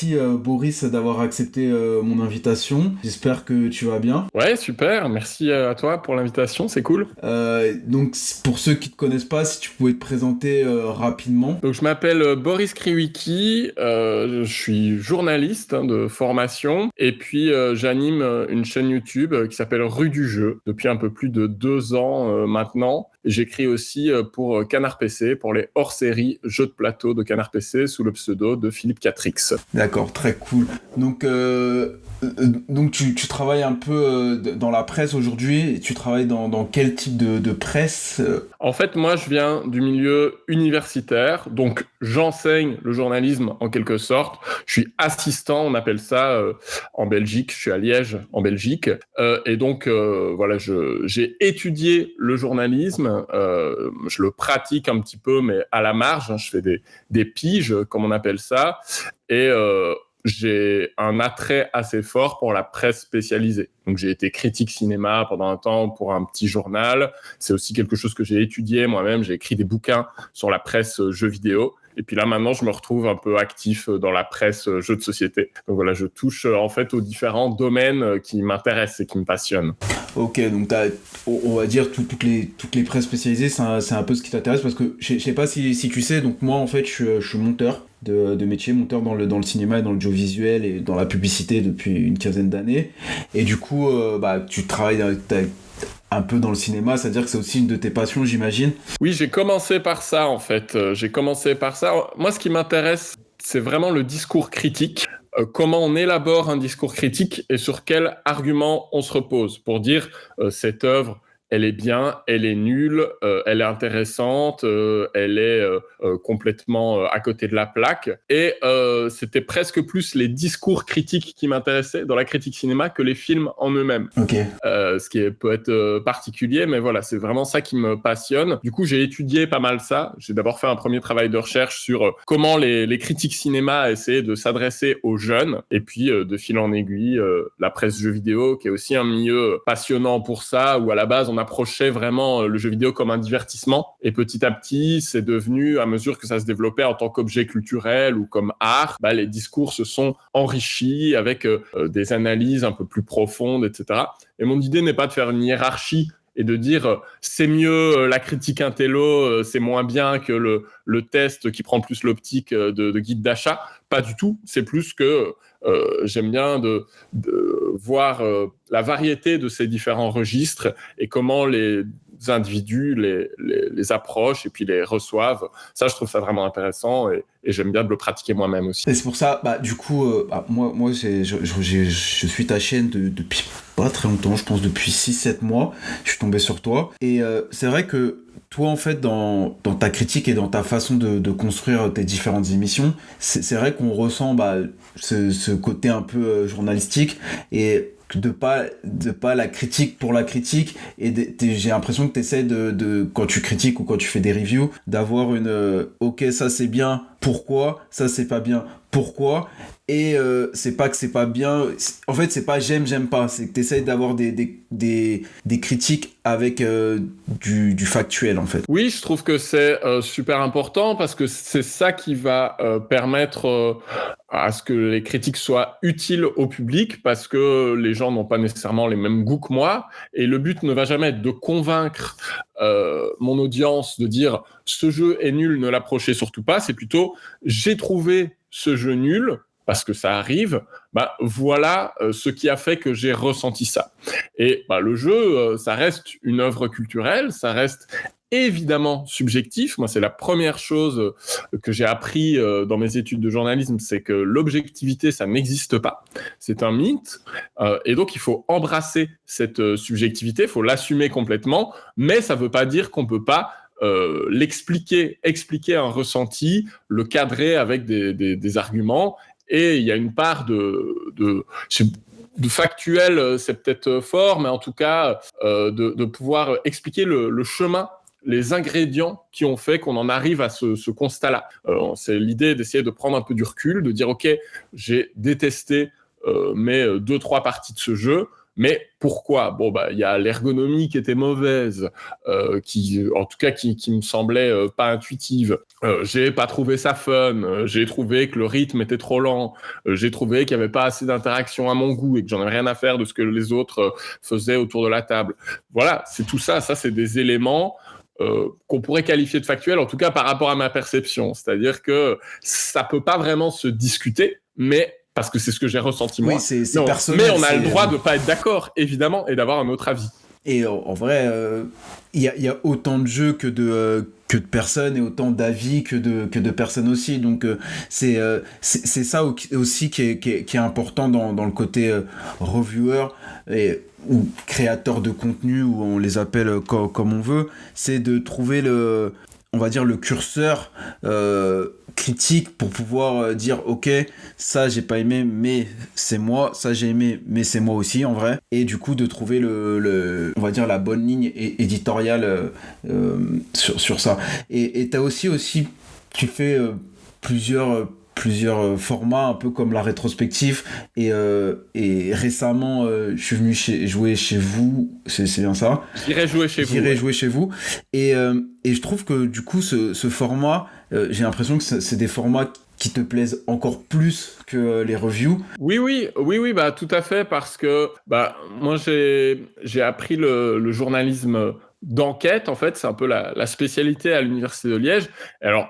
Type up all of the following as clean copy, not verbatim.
merci Boris d'avoir accepté mon invitation. J'espère que tu vas bien. Ouais, super. Merci à toi pour l'invitation, c'est cool. Donc pour ceux qui te connaissent pas, si tu pouvais te présenter rapidement. Donc, je m'appelle Boris Kriwicki, je suis journaliste de formation et puis j'anime une chaîne YouTube qui s'appelle Rue du Jeu depuis un peu plus de 2 ans maintenant. Et j'écris aussi pour Canard PC, pour les hors-séries jeux de plateau de Canard PC sous le pseudo de Philippe Catrix. D'accord, très cool. Donc tu travailles un peu dans la presse aujourd'hui, et tu travailles dans quel type de presse En fait, moi, je viens du milieu universitaire, donc j'enseigne le journalisme en quelque sorte. Je suis assistant, on appelle ça en Belgique. Je suis à Liège, en Belgique. Et donc, voilà, j'ai étudié le journalisme. Je le pratique un petit peu, mais à la marge. Hein, je fais des piges, comme on appelle ça. Et j'ai un attrait assez fort pour la presse spécialisée. Donc, j'ai été critique cinéma pendant un temps pour un petit journal. C'est aussi quelque chose que j'ai étudié moi-même. J'ai écrit des bouquins sur la presse jeux vidéo. Et puis là, maintenant, je me retrouve un peu actif dans la presse jeux de société. Donc voilà, je touche en fait aux différents domaines qui m'intéressent et qui me passionnent. Ok, donc on va dire toutes les presses spécialisées, c'est un peu ce qui t'intéresse parce que je sais pas si tu sais, donc moi en fait je suis monteur de métier, monteur dans le cinéma et dans le jeu visuel et dans la publicité depuis une quinzaine d'années. Et du coup, tu travailles un peu dans le cinéma, c'est-à-dire que c'est aussi une de tes passions, j'imagine. Oui, j'ai commencé par ça en fait. J'ai commencé par ça. Moi, ce qui m'intéresse, c'est vraiment le discours critique. Comment on élabore un discours critique et sur quel argument on se repose pour dire cette œuvre, elle est bien, elle est nulle, elle est intéressante, elle est complètement à côté de la plaque. Et c'était presque plus les discours critiques qui m'intéressaient dans la critique cinéma que les films en eux-mêmes. Ok. Ce qui peut être particulier, mais voilà, c'est vraiment ça qui me passionne. Du coup, j'ai étudié pas mal ça. J'ai d'abord fait un premier travail de recherche sur comment les critiques cinéma essayaient de s'adresser aux jeunes, et puis de fil en aiguille, la presse jeux vidéo, qui est aussi un milieu passionnant pour ça, où à la base, on approchait vraiment le jeu vidéo comme un divertissement, et petit à petit, c'est devenu, à mesure que ça se développait en tant qu'objet culturel ou comme art, les discours se sont enrichis avec des analyses un peu plus profondes, etc. Et mon idée n'est pas de faire une hiérarchie et de dire c'est mieux la critique intello, c'est moins bien que le test qui prend plus l'optique de guide d'achat. Pas du tout. C'est plus que j'aime bien de voir la variété de ces différents registres et comment les individus les approchent et puis les reçoivent. Ça, je trouve ça vraiment intéressant et j'aime bien de le pratiquer moi-même aussi. Et c'est pour ça, du coup, moi je suis ta chaîne depuis pas très longtemps, je pense depuis 6-7 mois, je suis tombé sur toi. Et c'est vrai que toi, en fait, dans ta critique et dans ta façon de construire tes différentes émissions, c'est vrai qu'on ressent ce côté un peu journalistique et de pas la critique pour la critique et j'ai l'impression que tu essaies de quand tu critiques ou quand tu fais des reviews d'avoir une ok, ça c'est bien, pourquoi, ça c'est pas bien, pourquoi. Et c'est pas que c'est pas bien, en fait c'est pas j'aime pas, c'est que t'essayes d'avoir des critiques avec du factuel en fait. Oui, je trouve que c'est super important parce que c'est ça qui va permettre à ce que les critiques soient utiles au public, parce que les gens n'ont pas nécessairement les mêmes goûts que moi, et le but ne va jamais être de convaincre mon audience de dire ce jeu est nul, ne l'approchez surtout pas, c'est plutôt j'ai trouvé ce jeu nul, parce que ça arrive, voilà ce qui a fait que j'ai ressenti ça. Et le jeu, ça reste une œuvre culturelle, ça reste évidemment subjectif. Moi, c'est la première chose que j'ai appris dans mes études de journalisme, c'est que l'objectivité, ça n'existe pas. C'est un mythe. Et donc, il faut embrasser cette subjectivité, il faut l'assumer complètement, mais ça ne veut pas dire qu'on ne peut pas expliquer un ressenti, le cadrer avec des arguments. Et il y a une part de factuel, c'est peut-être fort, mais en tout cas, de pouvoir expliquer le chemin, les ingrédients qui ont fait qu'on en arrive à ce constat-là. C'est l'idée d'essayer de prendre un peu du recul, de dire « Ok, j'ai détesté mes 2-3 parties de ce jeu, Mais pourquoi ? Bon, il y a l'ergonomie qui était mauvaise, qui me semblait pas intuitive. J'ai pas trouvé ça fun. J'ai trouvé que le rythme était trop lent. J'ai trouvé qu'il y avait pas assez d'interaction à mon goût et que j'en avais rien à faire de ce que les autres faisaient autour de la table. Voilà, c'est tout ça. Ça, c'est des éléments qu'on pourrait qualifier de factuels, en tout cas par rapport à ma perception. C'est-à-dire que ça peut pas vraiment se discuter, mais parce que c'est ce que j'ai ressenti moi. Oui, c'est personnel. Mais on a le droit de pas être d'accord, évidemment, et d'avoir un autre avis. Et en vrai, il y a autant de jeux que de personnes et autant d'avis que de personnes aussi. Donc c'est ça aussi qui est important dans le côté reviewer ou créateur de contenu, ou on les appelle comme on veut, c'est de trouver on va dire le curseur critique pour pouvoir dire ok, ça j'ai pas aimé mais c'est moi, ça j'ai aimé mais c'est moi aussi en vrai, et du coup de trouver on va dire la bonne ligne éditoriale sur ça. Et t'as aussi tu fais plusieurs formats un peu comme la rétrospective, et récemment je suis venu jouer chez vous, c'est bien ça, j'irai jouer chez vous et je trouve que du coup ce format, j'ai l'impression que c'est des formats qui te plaisent encore plus que les reviews. Oui, tout à fait, parce que moi j'ai appris le journalisme d'enquête, en fait, c'est un peu la spécialité à l'Université de Liège. Alors,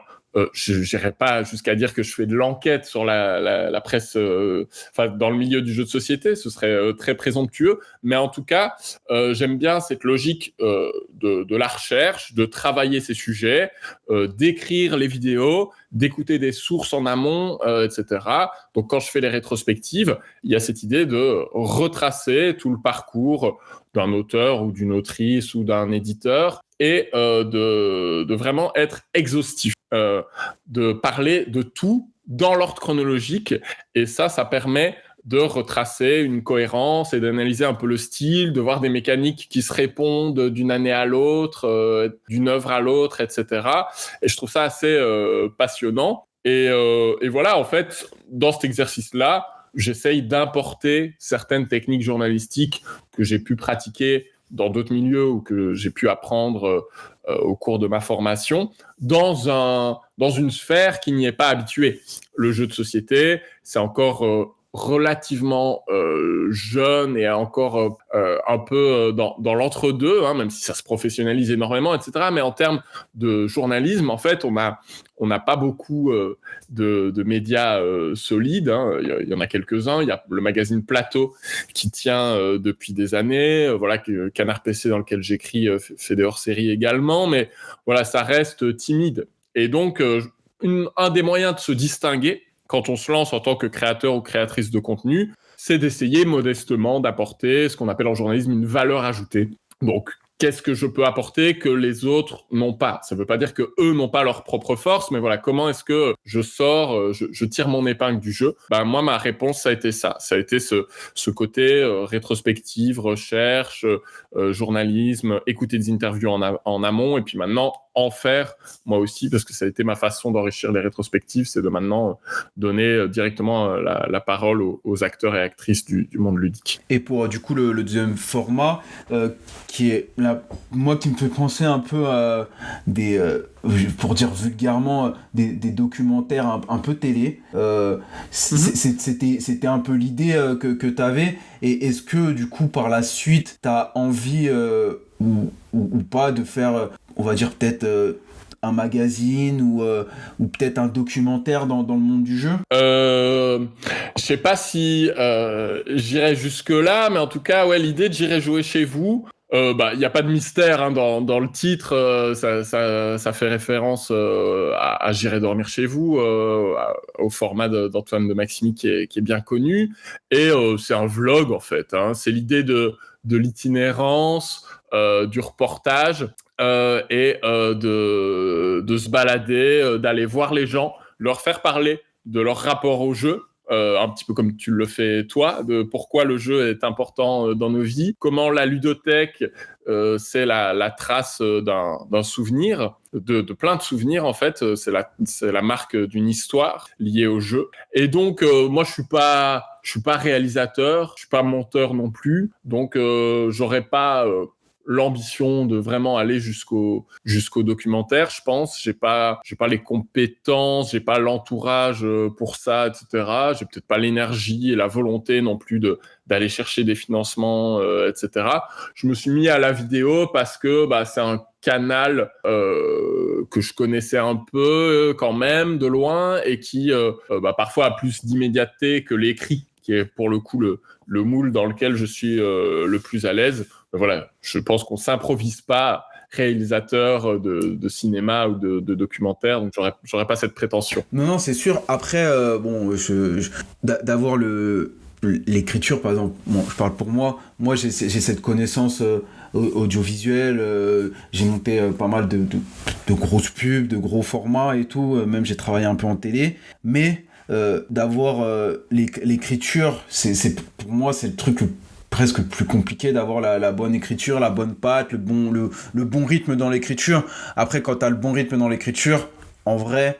je n'irai pas jusqu'à dire que je fais de l'enquête sur la presse, dans le milieu du jeu de société, ce serait très présomptueux, mais en tout cas, j'aime bien cette logique de la recherche, de travailler ces sujets, d'écrire les vidéos, d'écouter des sources en amont, etc. Donc, quand je fais les rétrospectives, il y a cette idée de retracer tout le parcours d'un auteur ou d'une autrice ou d'un éditeur, et de vraiment être exhaustif, de parler de tout dans l'ordre chronologique, et ça permet de retracer une cohérence et d'analyser un peu le style, de voir des mécaniques qui se répondent d'une année à l'autre, d'une œuvre à l'autre, etc. Et je trouve ça assez passionnant. Et voilà, en fait, dans cet exercice-là, j'essaye d'importer certaines techniques journalistiques que j'ai pu pratiquer dans d'autres milieux ou que j'ai pu apprendre au cours de ma formation dans une sphère qui n'y est pas habituée. Le jeu de société, c'est encore relativement jeune et encore un peu dans l'entre-deux, même si ça se professionnalise énormément, etc. Mais en termes de journalisme, en fait, on n'a pas beaucoup de médias solides. Il y en a quelques-uns. Il y a le magazine Plateau qui tient depuis des années. Canard PC, dans lequel j'écris, fait des hors-séries également. Mais voilà, ça reste timide. Et donc, un des moyens de se distinguer quand on se lance en tant que créateur ou créatrice de contenu, c'est d'essayer modestement d'apporter ce qu'on appelle en journalisme une valeur ajoutée. Donc, qu'est-ce que je peux apporter que les autres n'ont pas ? Ça ne veut pas dire qu'eux n'ont pas leur propre force, mais voilà, comment est-ce que je sors, je tire mon épingle du jeu ? Moi, ma réponse, ça a été ça. Ça a été ce côté rétrospective, recherche, journalisme, écouter des interviews en amont, et puis maintenant, en faire moi aussi, parce que ça a été ma façon d'enrichir les rétrospectives, c'est de maintenant donner directement la parole aux acteurs et actrices du monde ludique. Et pour du coup le deuxième format, qui est moi qui me fait penser un peu à pour dire vulgairement, des documentaires un peu télé, c'était un peu l'idée que tu avais. Et est-ce que du coup par la suite tu as envie ou pas de faire, on va dire peut-être un magazine ou peut-être un documentaire dans le monde du jeu? Je sais pas si j'irai jusque là, mais en tout cas, ouais, l'idée de j'irai jouer chez vous, y a pas de mystère dans le titre, ça fait référence à J'irai dormir chez vous, au format d'Antoine de Maximi qui est bien connu, et c'est un vlog en fait, c'est l'idée de l'itinérance, du reportage, et de se balader, d'aller voir les gens, leur faire parler de leur rapport au jeu, un petit peu comme tu le fais toi, de pourquoi le jeu est important dans nos vies, comment la ludothèque, c'est la trace d'un souvenir, de plein de souvenirs en fait, c'est la marque d'une histoire liée au jeu. Et donc moi je suis pas Je suis pas réalisateur, je suis pas monteur non plus, donc j'aurais pas l'ambition de vraiment aller jusqu'au documentaire, je pense. J'ai pas les compétences, j'ai pas l'entourage pour ça, etc. J'ai peut-être pas l'énergie et la volonté non plus d'aller chercher des financements, etc. Je me suis mis à la vidéo parce que c'est un canal que je connaissais un peu quand même de loin et qui parfois a plus d'immédiateté que l'écrit, qui est pour le coup le moule dans lequel je suis le plus à l'aise. Voilà, je pense qu'on s'improvise pas réalisateur de cinéma ou de documentaire, donc j'aurais pas cette prétention. Non, c'est sûr. Après, d'avoir l'écriture, par exemple, bon, je parle pour moi. Moi, j'ai cette connaissance audiovisuelle. J'ai monté pas mal de grosses pubs, de gros formats et tout. Même j'ai travaillé un peu en télé. Mais d'avoir l'écriture, pour moi, c'est le truc presque plus compliqué, d'avoir la bonne écriture, la bonne patte, le bon rythme dans l'écriture. Après, quand t'as le bon rythme dans l'écriture, en vrai,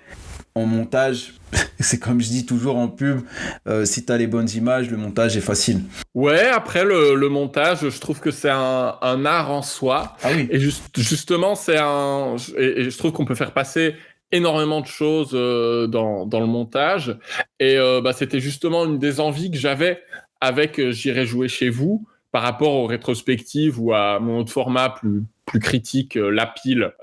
en montage, c'est comme je dis toujours en pub, si t'as les bonnes images, le montage est facile. Ouais, après le montage, je trouve que c'est un art en soi. Ah oui. Et justement, et je trouve qu'on peut faire passer énormément de choses dans le montage. Et c'était justement une des envies que j'avais avec J'irai jouer chez vous par rapport aux rétrospectives ou à mon autre format plus critique, La Pile,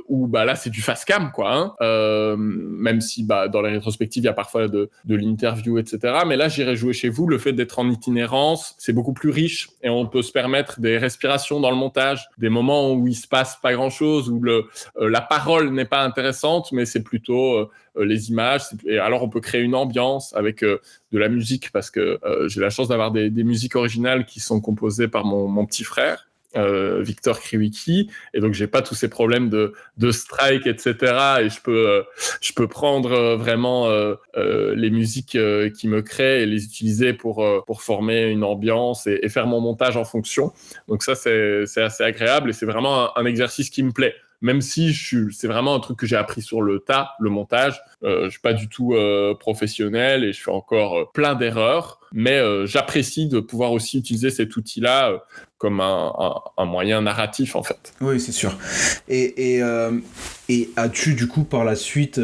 où là c'est du face cam quoi, même si dans les rétrospectives il y a parfois de l'interview, etc. Mais là J'irai jouer chez vous, le fait d'être en itinérance, c'est beaucoup plus riche et on peut se permettre des respirations dans le montage, des moments où il se passe pas grand chose, où la parole n'est pas intéressante, mais c'est plutôt les images. Et alors on peut créer une ambiance avec de la musique, parce que j'ai la chance d'avoir des musiques originales qui sont composées par mon petit frère. Victor Kriwicki, et donc j'ai pas tous ces problèmes de strike, etc. Et je peux prendre vraiment les musiques qui me créent et les utiliser pour former une ambiance et faire mon montage en fonction. Donc ça c'est assez agréable et c'est vraiment un exercice qui me plaît. Même si c'est vraiment un truc que j'ai appris sur le tas, le montage. Je suis pas du tout professionnel et je fais encore plein d'erreurs, mais j'apprécie de pouvoir aussi utiliser cet outil-là comme un moyen narratif, en fait. Oui, c'est sûr. Et as-tu, du coup, par la suite,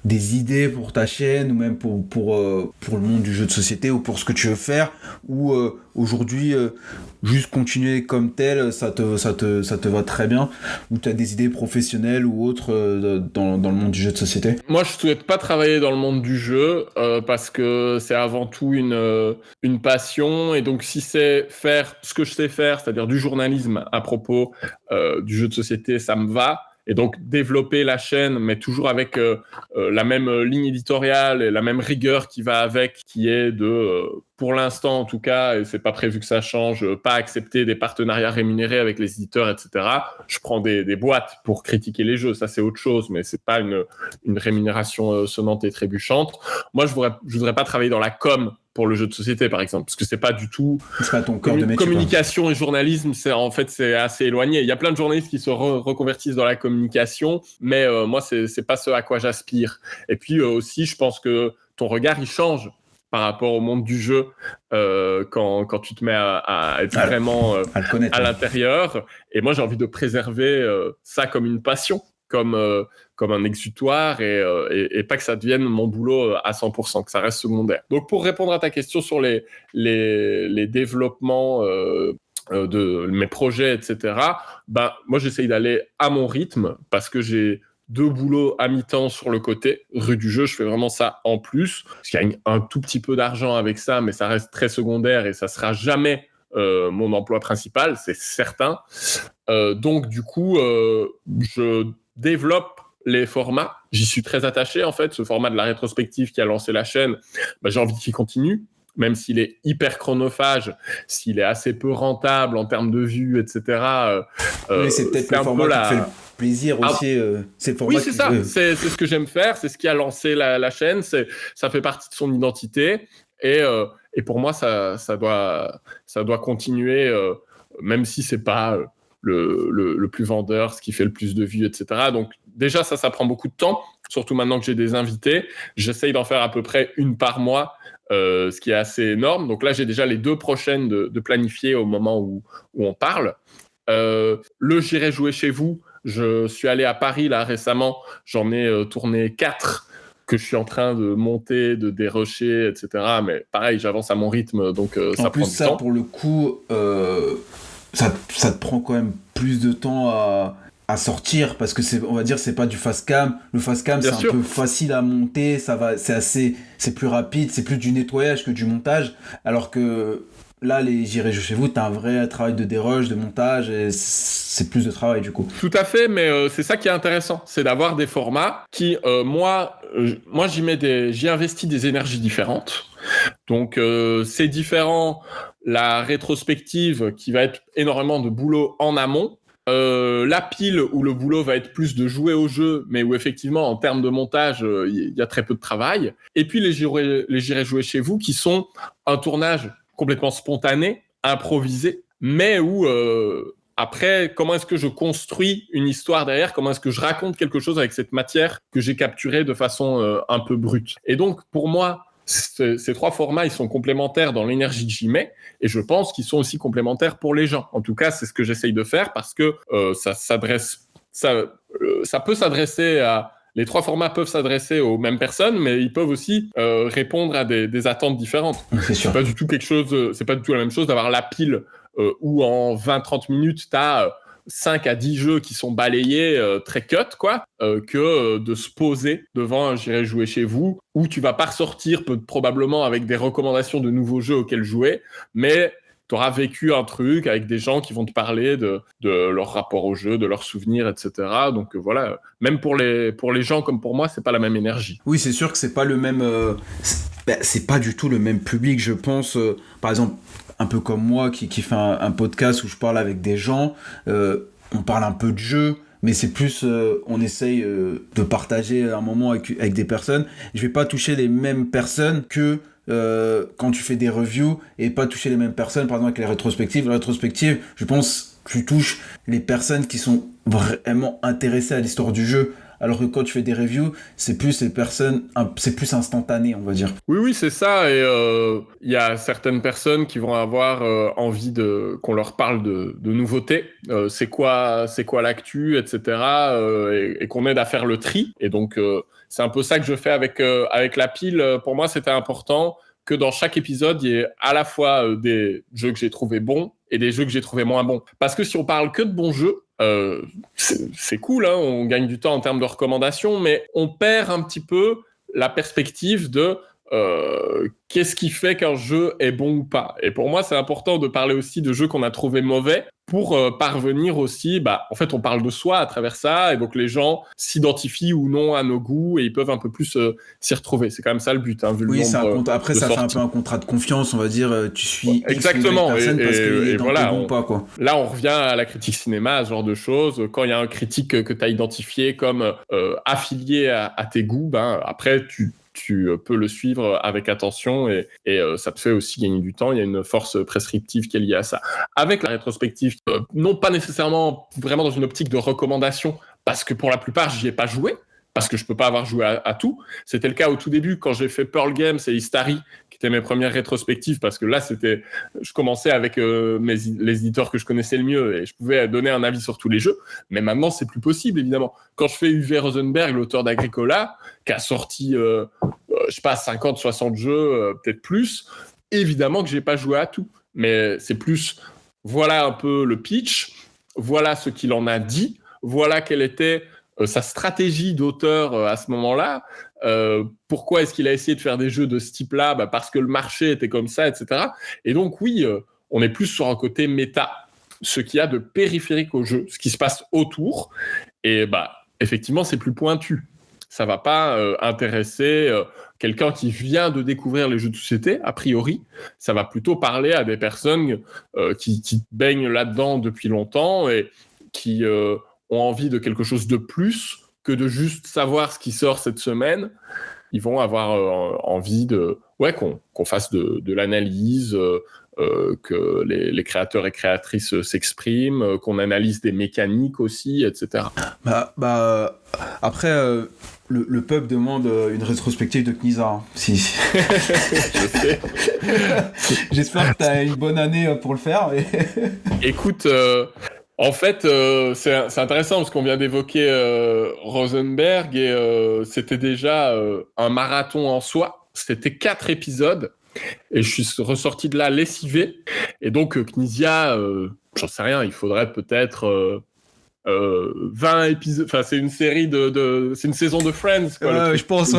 des idées pour ta chaîne, ou même pour le monde du jeu de société, ou pour ce que tu veux faire, ou aujourd'hui, juste continuer comme tel, ça te va très bien, ou tu as des idées professionnelles ou autres dans le monde du jeu de société? Moi, je souhaite pas travailler dans le monde du jeu, parce que c'est avant tout une passion, et donc si c'est faire ce que je sais faire, c'est-à-dire du journalisme à propos du jeu de société, ça me va. Et donc développer la chaîne, mais toujours avec la même ligne éditoriale et la même rigueur qui va avec, qui est pour l'instant en tout cas, et c'est pas prévu que ça change, pas accepter des partenariats rémunérés avec les éditeurs, etc. Je prends des boîtes pour critiquer les jeux, ça c'est autre chose, mais c'est pas une rémunération sonnante et trébuchante. Moi, je voudrais pas travailler dans la com pour le jeu de société, par exemple, parce que c'est pas du tout... C'est pas ton corps de métier. Communication et journalisme, c'est assez éloigné. Il y a plein de journalistes qui se reconvertissent dans la communication, mais moi, c'est pas ce à quoi j'aspire. Et puis aussi, je pense que ton regard, il change par rapport au monde du jeu quand tu te mets à être vraiment à l'intérieur. Et moi, j'ai envie de préserver ça comme une passion, comme un exutoire, et pas que ça devienne mon boulot à 100%, que ça reste secondaire. Donc, pour répondre à ta question sur les développements de mes projets, etc., moi, j'essaye d'aller à mon rythme, parce que j'ai 2 boulots à mi-temps sur le côté. Rue du jeu, je fais vraiment ça en plus. Je gagne un tout petit peu d'argent avec ça, mais ça reste très secondaire et ça sera jamais mon emploi principal, c'est certain. Donc, du coup, je développe les formats. J'y suis très attaché, en fait. Ce format de la rétrospective qui a lancé la chaîne, j'ai envie qu'il continue, même s'il est hyper chronophage, s'il est assez peu rentable en termes de vues, etc. Mais c'est peut-être le format qui te fait le plaisir aussi. C'est le format. Oui, c'est ça. C'est ce que j'aime faire. C'est ce qui a lancé la chaîne. Ça fait partie de son identité. Et pour moi, ça doit continuer, même si c'est pas le plus vendeur, ce qui fait le plus de vues, etc. Donc, déjà, ça prend beaucoup de temps, surtout maintenant que j'ai des invités. J'essaye d'en faire à peu près une par mois, ce qui est assez énorme. Donc là, j'ai déjà les 2 prochaines de planifier au moment où on parle. J'irai jouer chez vous. Je suis allé à Paris là récemment. J'en ai tourné 4 que je suis en train de monter, de dérocher, etc. Mais pareil, j'avance à mon rythme, donc ça prend du temps. En plus, pour le coup, ça te prend quand même plus de temps à sortir, parce que on va dire, c'est pas du fast cam. Le fast cam, c'est un peu facile à monter, c'est plus rapide, c'est plus du nettoyage que du montage, alors que là, J'irai jouer chez vous, t'as un vrai travail de déroche, de montage, et c'est plus de travail du coup. Tout à fait, mais c'est ça qui est intéressant, c'est d'avoir des formats qui, moi j'y investis des énergies différentes. Donc c'est différent, la rétrospective qui va être énormément de boulot en amont, la pile où le boulot va être plus de jouer au jeu, mais où effectivement en termes de montage il y a très peu de travail. Et puis les J'irai jouer chez vous qui sont un tournage complètement spontané, improvisé, mais où après, comment est-ce que je construis une histoire derrière? Comment est-ce que je raconte quelque chose avec cette matière que j'ai capturée de façon un peu brute? Et donc, pour moi, ces 3 formats, ils sont complémentaires dans l'énergie que j'y mets, et je pense qu'ils sont aussi complémentaires pour les gens. En tout cas, c'est ce que j'essaye de faire, parce que ça peut s'adresser à... Les 3 formats peuvent s'adresser aux mêmes personnes, mais ils peuvent aussi répondre à des attentes différentes. C'est pas du tout c'est pas du tout la même chose d'avoir la pile où en 20-30 minutes, t'as 5 à 10 jeux qui sont balayés très cut, quoi, que de se poser devant un J'irai jouer chez vous, où tu vas pas ressortir probablement avec des recommandations de nouveaux jeux auxquels jouer, mais tu auras vécu un truc avec des gens qui vont te parler de leur rapport au jeu, de leurs souvenirs, etc. Donc voilà, même pour les gens comme pour moi, c'est pas la même énergie. Oui, c'est sûr que c'est pas le même... c'est pas du tout le même public, je pense. Par exemple, un peu comme moi qui fait un podcast où je parle avec des gens, on parle un peu de jeu, mais c'est plus, on essaye de partager un moment avec des personnes. Je vais pas toucher les mêmes personnes que quand tu fais des reviews, et pas toucher les mêmes personnes, par exemple avec les rétrospectives. La rétrospective, je pense que tu touches les personnes qui sont vraiment intéressées à l'histoire du jeu, alors que quand tu fais des reviews, c'est plus les personnes, c'est plus instantané, on va dire. Oui, c'est ça, et il y a certaines personnes qui vont avoir envie qu'on leur parle de nouveautés, c'est quoi l'actu, etc., et qu'on aide à faire le tri, et donc c'est un peu ça que je fais avec la pile. Pour moi, c'était important que dans chaque épisode, il y ait à la fois des jeux que j'ai trouvés bons et des jeux que j'ai trouvés moins bons. Parce que si on parle que de bons jeux, c'est cool, hein, on gagne du temps en termes de recommandations, mais on perd un petit peu la perspective de qu'est-ce qui fait qu'un jeu est bon ou pas. Et pour moi, c'est important de parler aussi de jeux qu'on a trouvés mauvais pour parvenir aussi, en fait, on parle de soi à travers ça, et donc les gens s'identifient ou non à nos goûts, et ils peuvent un peu plus s'y retrouver. C'est quand même ça le but, hein, vu le nombre après, ça fait un peu un contrat de confiance, on va dire, tu suis exactement, X personne parce qu'il est dans voilà, tes goûts, pas, quoi. Là, on revient à la critique cinéma, à ce genre de choses. Quand il y a un critique que tu as identifié comme affilié à tes goûts, après, tu peux le suivre avec attention, et ça te fait aussi gagner du temps. Il y a une force prescriptive qui est liée à ça. Avec la rétrospective, non pas nécessairement vraiment dans une optique de recommandation, parce que pour la plupart, j'y ai pas joué, parce que je peux pas avoir joué à tout. C'était le cas au tout début, quand j'ai fait Pearl Games et Istari, qui étaient mes premières rétrospectives, parce que là, je commençais avec les éditeurs que je connaissais le mieux, et je pouvais donner un avis sur tous les jeux. Mais maintenant, c'est plus possible, évidemment. Quand je fais Uwe Rosenberg, l'auteur d'Agricola, qui a sorti, je sais pas, 50, 60 jeux, peut-être plus, évidemment que j'ai pas joué à tout. Mais c'est plus, voilà un peu le pitch, voilà ce qu'il en a dit, voilà quelle était sa stratégie d'auteur à ce moment-là, pourquoi est-ce qu'il a essayé de faire des jeux de ce type-là, parce que le marché était comme ça, etc. Et donc oui, on est plus sur un côté méta, ce qu'il y a de périphérique au jeu, ce qui se passe autour, et effectivement c'est plus pointu. Ça va pas intéresser quelqu'un qui vient de découvrir les jeux de société, a priori. Ça va plutôt parler à des personnes qui baignent là-dedans depuis longtemps, et qui ont envie de quelque chose de plus que de juste savoir ce qui sort cette semaine. ils vont avoir envie qu'on fasse de l'analyse, que les créateurs et créatrices s'expriment, qu'on analyse des mécaniques aussi, etc. Après, le peuple demande une rétrospective de Knizia. Hein. Si. Je sais. J'espère que tu as une bonne année pour le faire. Mais... Écoute, en fait, c'est intéressant parce qu'on vient d'évoquer Rosenberg et c'était déjà un marathon en soi. C'était 4 épisodes. Et je suis ressorti de là lessivé. Et donc, Knizia, j'en sais rien, il faudrait peut-être 20 épisodes. Enfin, c'est une série c'est une saison de Friends, quoi. Je pense,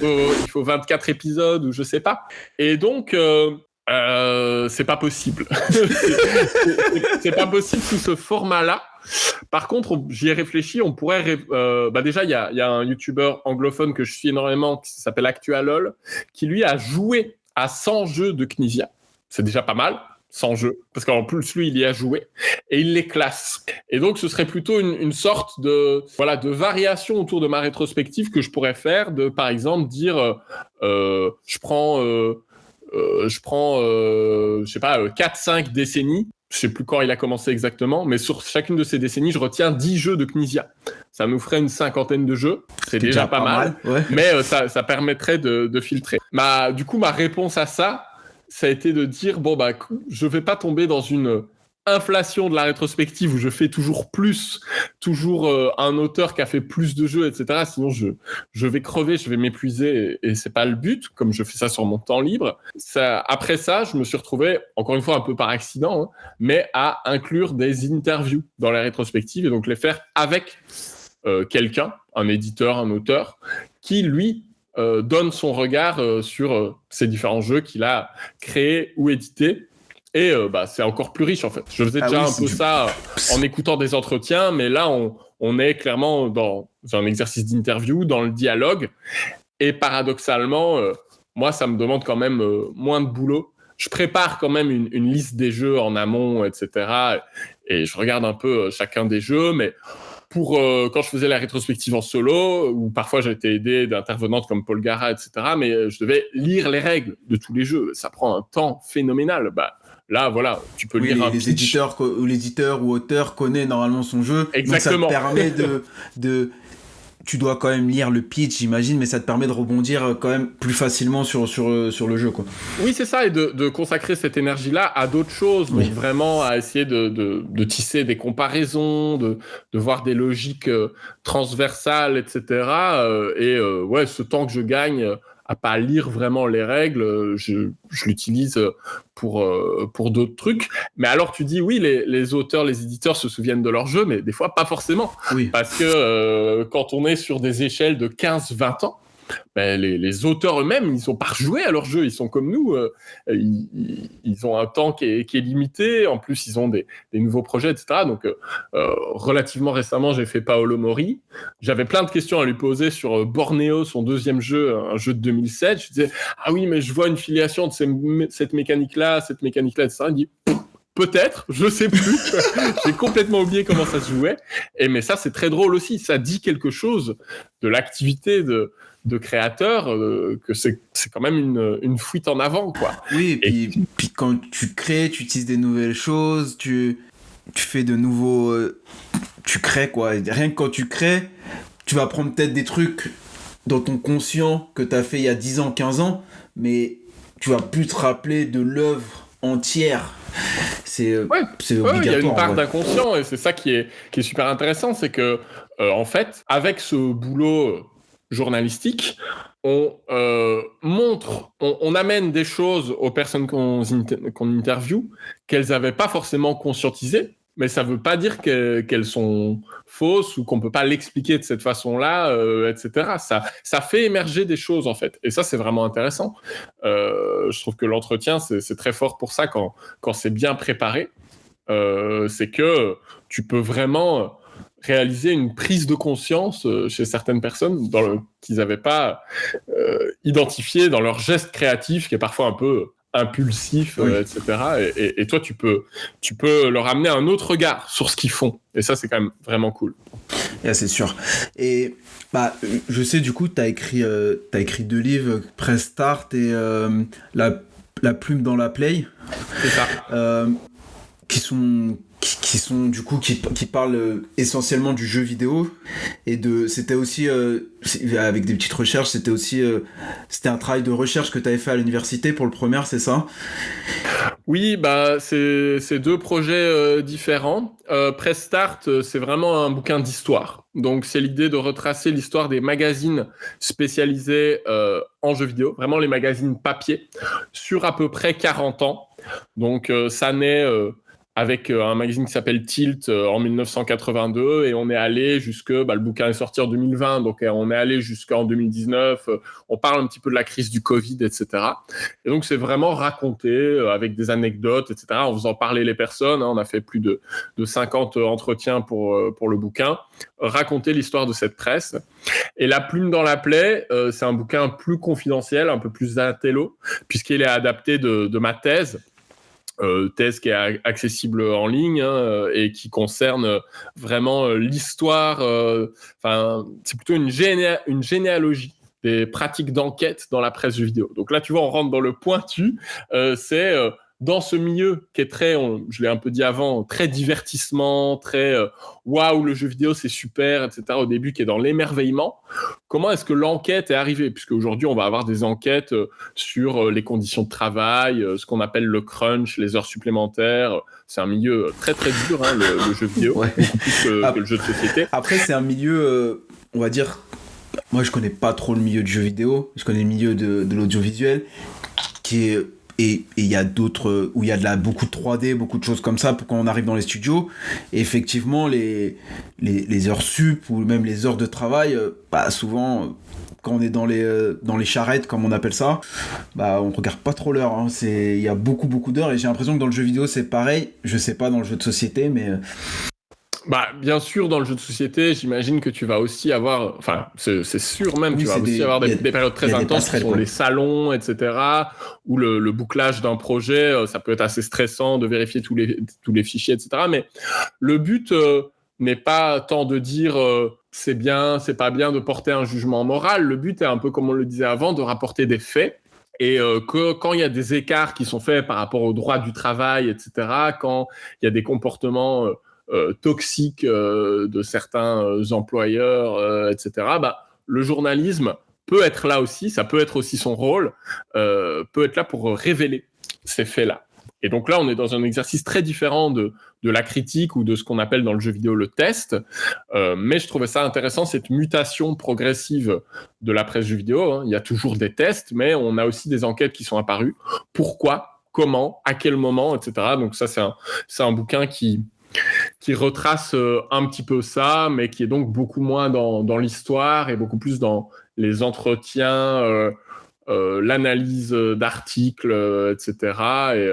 il faut 24 épisodes ou je sais pas. Et donc, c'est pas possible. c'est pas possible sous ce format-là. Par contre, j'y ai réfléchi, on pourrait... déjà, il y a un YouTuber anglophone que je suis énormément, qui s'appelle ActuaLol, qui lui a joué à 100 jeux de Knizia. C'est déjà pas mal, 100 jeux, parce qu'en plus, lui, il y a joué, et il les classe. Et donc, ce serait plutôt une sorte de variation autour de ma rétrospective que je pourrais faire, de, par exemple, dire, je prends 4-5 décennies, je sais plus quand il a commencé exactement, mais sur chacune de ces décennies, je retiens 10 jeux de Knizia. Ça nous ferait une 50aine de jeux. C'est déjà pas mal. Ouais. Mais ça permettrait de filtrer. Du coup, ma réponse à ça a été de dire, je vais pas tomber dans une inflation de la rétrospective où je fais toujours un auteur qui a fait plus de jeux, etc. Sinon, je vais crever, je vais m'épuiser et c'est pas le but, comme je fais ça sur mon temps libre. Après ça, je me suis retrouvé, encore une fois, un peu par accident, hein, mais à inclure des interviews dans la rétrospective et donc les faire avec quelqu'un, un éditeur, un auteur, qui, lui, donne son regard sur ces différents jeux qu'il a créés ou édités. Et c'est encore plus riche en fait. Je faisais déjà un peu ça en écoutant des entretiens, mais là on est clairement dans un exercice d'interview, dans le dialogue. Et paradoxalement, moi ça me demande quand même moins de boulot. Je prépare quand même une liste des jeux en amont, etc. Et je regarde un peu chacun des jeux, mais quand je faisais la rétrospective en solo, ou parfois j'ai été aidé d'intervenantes comme Paul Gara, etc. Mais je devais lire les règles de tous les jeux. Ça prend un temps phénoménal. Là, voilà, tu peux lire un pitch. L'éditeur ou auteur connaît normalement son jeu. Exactement. Donc ça te permet de... Tu dois quand même lire le pitch, j'imagine, mais ça te permet de rebondir quand même plus facilement sur le jeu, quoi. Oui, c'est ça, et de consacrer cette énergie-là à d'autres choses. Oui. Donc vraiment à essayer de tisser des comparaisons, de voir des logiques transversales, etc. Ce temps que je gagne à pas lire vraiment les règles, je l'utilise pour d'autres trucs. Mais alors tu dis oui, les auteurs, les éditeurs se souviennent de leur jeu, mais des fois pas forcément. Oui. Parce que quand on est sur des échelles de 15-20 ans, les auteurs eux-mêmes, ils sont pas rejoués à leur jeu, ils sont comme nous, ils ont un temps qui est limité, en plus ils ont des nouveaux projets, etc. Donc relativement récemment, j'ai fait Paolo Mori, j'avais plein de questions à lui poser sur Borneo, son deuxième jeu, un jeu de 2007, je disais « Ah oui, mais je vois une filiation de cette mécanique-là, etc. » Il dit « Peut-être, je sais plus. » J'ai complètement oublié comment ça se jouait. Mais ça, c'est très drôle aussi. Ça dit quelque chose de l'activité de créateur, que c'est quand même une fuite en avant, quoi. Oui, et puis quand tu crées, tu utilises des nouvelles choses, tu fais de nouveaux... tu crées, quoi. Et rien que quand tu crées, tu vas prendre peut-être des trucs dans ton conscient que tu as fait il y a 10 ans, 15 ans, mais tu vas plus te rappeler de l'œuvre entière. C'est obligatoire. Il y a une part d'inconscient, et c'est ça qui est super intéressant, c'est que en fait, avec ce boulot journalistique, on amène des choses aux personnes qu'on interviewe qu'elles n'avaient pas forcément conscientisées, mais ça ne veut pas dire qu'elles sont fausses ou qu'on ne peut pas l'expliquer de cette façon-là, etc. Ça fait émerger des choses, en fait. Et ça, c'est vraiment intéressant. Je trouve que l'entretien, c'est très fort pour ça quand c'est bien préparé. C'est que tu peux vraiment réaliser une prise de conscience chez certaines personnes qu'ils n'avaient pas identifié dans leur geste créatif, qui est parfois un peu impulsif, etc. Et toi, tu peux leur amener un autre regard sur ce qu'ils font. Et ça, c'est quand même vraiment cool. C'est sûr. Et bah, je sais du coup, t'as écrit 2 livres, Press Start et la plume dans la play. C'est ça. Qui sont du coup qui parlent essentiellement du jeu vidéo et c'était aussi avec des petites recherches, c'était un travail de recherche que tu avais fait à l'université pour le premier, c'est ça? Oui, bah c'est 2 projets différents. Press Start, c'est vraiment un bouquin d'histoire. Donc c'est l'idée de retracer l'histoire des magazines spécialisés en jeux vidéo, vraiment les magazines papier, sur à peu près 40 ans. Donc ça naît avec un magazine qui s'appelle Tilt en 1982 et on est allé le bouquin est sorti en 2020, donc on est allé jusqu'en 2019, on parle un petit peu de la crise du Covid, etc. Et donc c'est vraiment raconté avec des anecdotes, etc. En faisant parler les personnes, on a fait plus de 50 entretiens pour le bouquin, raconter l'histoire de cette presse. Et La plume dans la plaie, c'est un bouquin plus confidentiel, un peu plus intello, puisqu'il est adapté de ma thèse. Thèse qui est accessible en ligne et qui concerne vraiment l'histoire. C'est plutôt une généalogie des pratiques d'enquête dans la presse jeux vidéo. Donc là, tu vois, on rentre dans le pointu. C'est dans ce milieu qui est très, je l'ai un peu dit avant, très divertissement, très waouh, le jeu vidéo c'est super, etc. Au début, qui est dans l'émerveillement. Comment est-ce que l'enquête est arrivée? Puisque aujourd'hui, on va avoir des enquêtes sur les conditions de travail, ce qu'on appelle le crunch, les heures supplémentaires. C'est un milieu très très dur, hein, le jeu vidéo, Ouais. beaucoup plus que le jeu de société. Après, c'est un milieu, on va dire, moi je connais pas trop le milieu du jeu vidéo, je connais le milieu de l'audiovisuel, qui est... Et il y a d'autres où il y a beaucoup de 3D, beaucoup de choses comme ça pour quand on arrive dans les studios. Et effectivement, les heures sup ou même les heures de travail, souvent, quand on est dans les charrettes, comme on appelle ça, on regarde pas trop l'heure. Hein. Il y a beaucoup d'heures et j'ai l'impression que dans le jeu vidéo, c'est pareil. Je sais pas dans le jeu de société, mais... Bien sûr, dans le jeu de société, j'imagine que tu vas aussi avoir, c'est sûr même, tu vas aussi avoir des périodes très intenses qui sont les salons, etc., où le bouclage d'un projet, ça peut être assez stressant de vérifier tous les fichiers, etc. Mais le but n'est pas tant de dire c'est bien, c'est pas bien, de porter un jugement moral. Le but est un peu, comme on le disait avant, de rapporter des faits. Et que quand il y a des écarts qui sont faits par rapport au droit du travail, etc., quand il y a des comportements... toxiques de certains employeurs, etc., le journalisme peut être là aussi, ça peut être aussi son rôle, peut être là pour révéler ces faits-là. Et donc là, on est dans un exercice très différent de la critique ou de ce qu'on appelle dans le jeu vidéo le test. Mais je trouvais ça intéressant, cette mutation progressive de la presse jeu vidéo. Hein. Il y a toujours des tests, mais on a aussi des enquêtes qui sont apparues. Pourquoi, comment, à quel moment, etc. Donc ça, c'est un bouquin qui retrace un petit peu ça, mais qui est donc beaucoup moins dans l'histoire et beaucoup plus dans les entretiens, l'analyse d'articles, etc. Et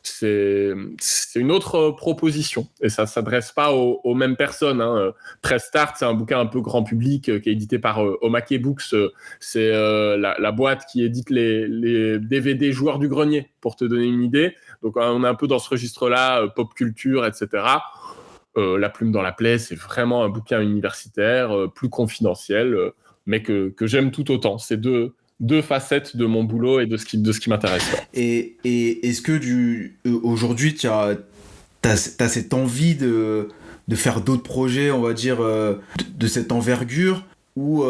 c'est une autre proposition. Et ça ne s'adresse pas aux mêmes personnes. Hein. Press Start, c'est un bouquin un peu grand public qui est édité par Omake Books. C'est la boîte qui édite les DVD joueurs du grenier, pour te donner une idée. Donc on est un peu dans ce registre-là, pop culture, etc. La plume dans la plaie, c'est vraiment un bouquin universitaire, plus confidentiel, mais que j'aime tout autant. C'est deux facettes de mon boulot et de ce qui m'intéresse. Et est-ce que aujourd'hui, tu as cette envie de faire d'autres projets, on va dire, de cette envergure, ou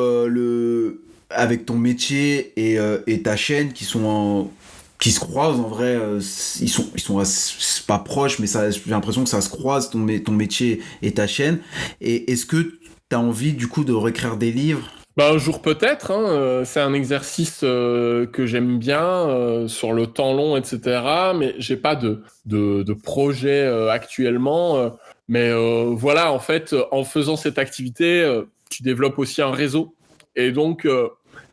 avec ton métier et ta chaîne qui se croisent en vrai, ils sont assez, pas proches, mais j'ai l'impression que ça se croise, ton métier et ta chaîne. Et est-ce que tu as envie du coup de réécrire des livres? Un jour peut-être, hein, c'est un exercice que j'aime bien sur le temps long, etc. Mais j'ai pas de projet actuellement. Mais voilà, en fait, en faisant cette activité, tu développes aussi un réseau. Et donc,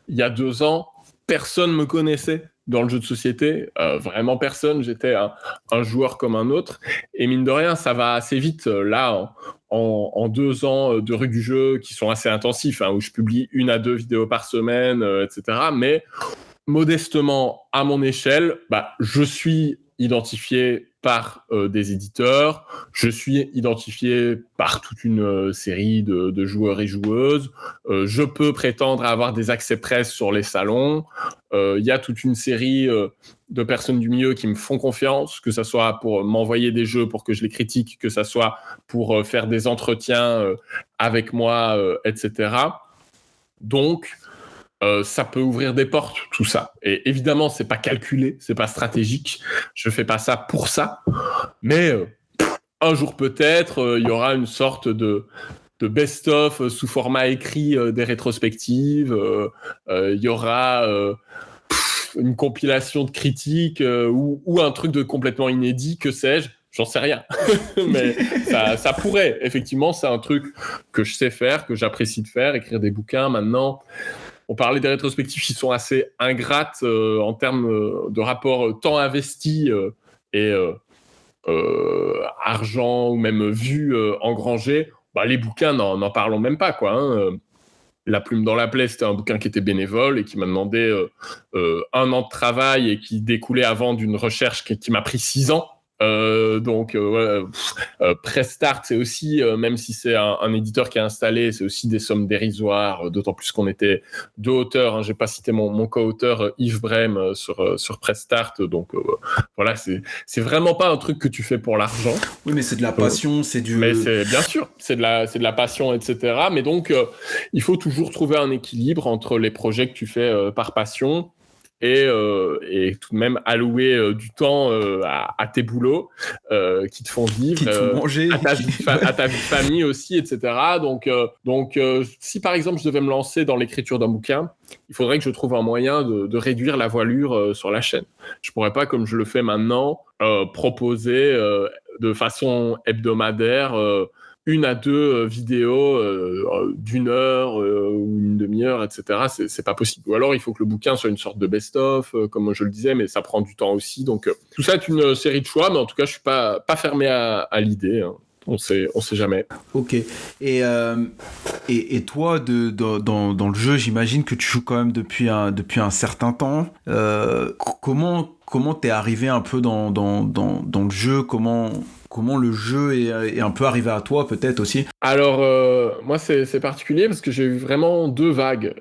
il y a 2 ans, personne me connaissait dans le jeu de société, vraiment personne. J'étais un joueur comme un autre. Et mine de rien, ça va assez vite. Là, en 2 ans de rue du jeu qui sont assez intensifs, hein, où je publie 1 à 2 vidéos par semaine, etc. Mais modestement, à mon échelle, je suis identifié par des éditeurs, je suis identifié par toute une série de joueurs et joueuses, je peux prétendre avoir des accès presse sur les salons, il y a toute une série de personnes du milieu qui me font confiance, que ce soit pour m'envoyer des jeux pour que je les critique, que ce soit pour faire des entretiens avec moi, etc. Donc, ça peut ouvrir des portes, tout ça. Et évidemment, c'est pas calculé, c'est pas stratégique. Je fais pas ça pour ça. Mais un jour peut-être, il y aura une sorte de best-of sous format écrit des rétrospectives. Il y aura une compilation de critiques ou un truc de complètement inédit, que sais-je. J'en sais rien. Mais ça pourrait. Effectivement, c'est un truc que je sais faire, que j'apprécie de faire, écrire des bouquins maintenant. On parlait des rétrospectives qui sont assez ingrates en termes de rapport temps investi et argent ou même vue engrangée. Bah, les bouquins, n'en parlons même pas, quoi. La plume dans la plaie, c'était un bouquin qui était bénévole et qui m'a demandé 1 an de travail et qui découlait avant d'une recherche qui m'a pris 6 ans. Press Start, c'est aussi, même si c'est un éditeur qui est installé, c'est aussi des sommes dérisoires, d'autant plus qu'on était 2 auteurs. J'ai pas cité mon co-auteur Yves Brem sur Press Start. Donc voilà, c'est vraiment pas un truc que tu fais pour l'argent. Oui, mais c'est de la passion, c'est du. Mais c'est bien sûr, c'est de la passion, etc. Mais donc il faut toujours trouver un équilibre entre les projets que tu fais par passion. Et tout de même allouer du temps à tes boulots qui te font vivre, qui te font manger, à ta vie de famille aussi, etc. Donc, si par exemple je devais me lancer dans l'écriture d'un bouquin, il faudrait que je trouve un moyen de réduire la voilure sur la chaîne. Je pourrais pas, comme je le fais maintenant, proposer de façon hebdomadaire 1 à 2 vidéos d'1 heure ou une demi-heure, etc. C'est pas possible. Ou alors, il faut que le bouquin soit une sorte de best-of, comme je le disais, mais ça prend du temps aussi. Donc, tout ça est une série de choix, mais en tout cas, je suis pas fermé à l'idée. On sait jamais. Ok. Et toi, dans le jeu, j'imagine que tu joues quand même depuis un certain temps. Comment t'es arrivé un peu dans le jeu ? Comment le jeu est un peu arrivé à toi, peut-être aussi ? Alors, moi, c'est particulier parce que j'ai eu vraiment 2 vagues.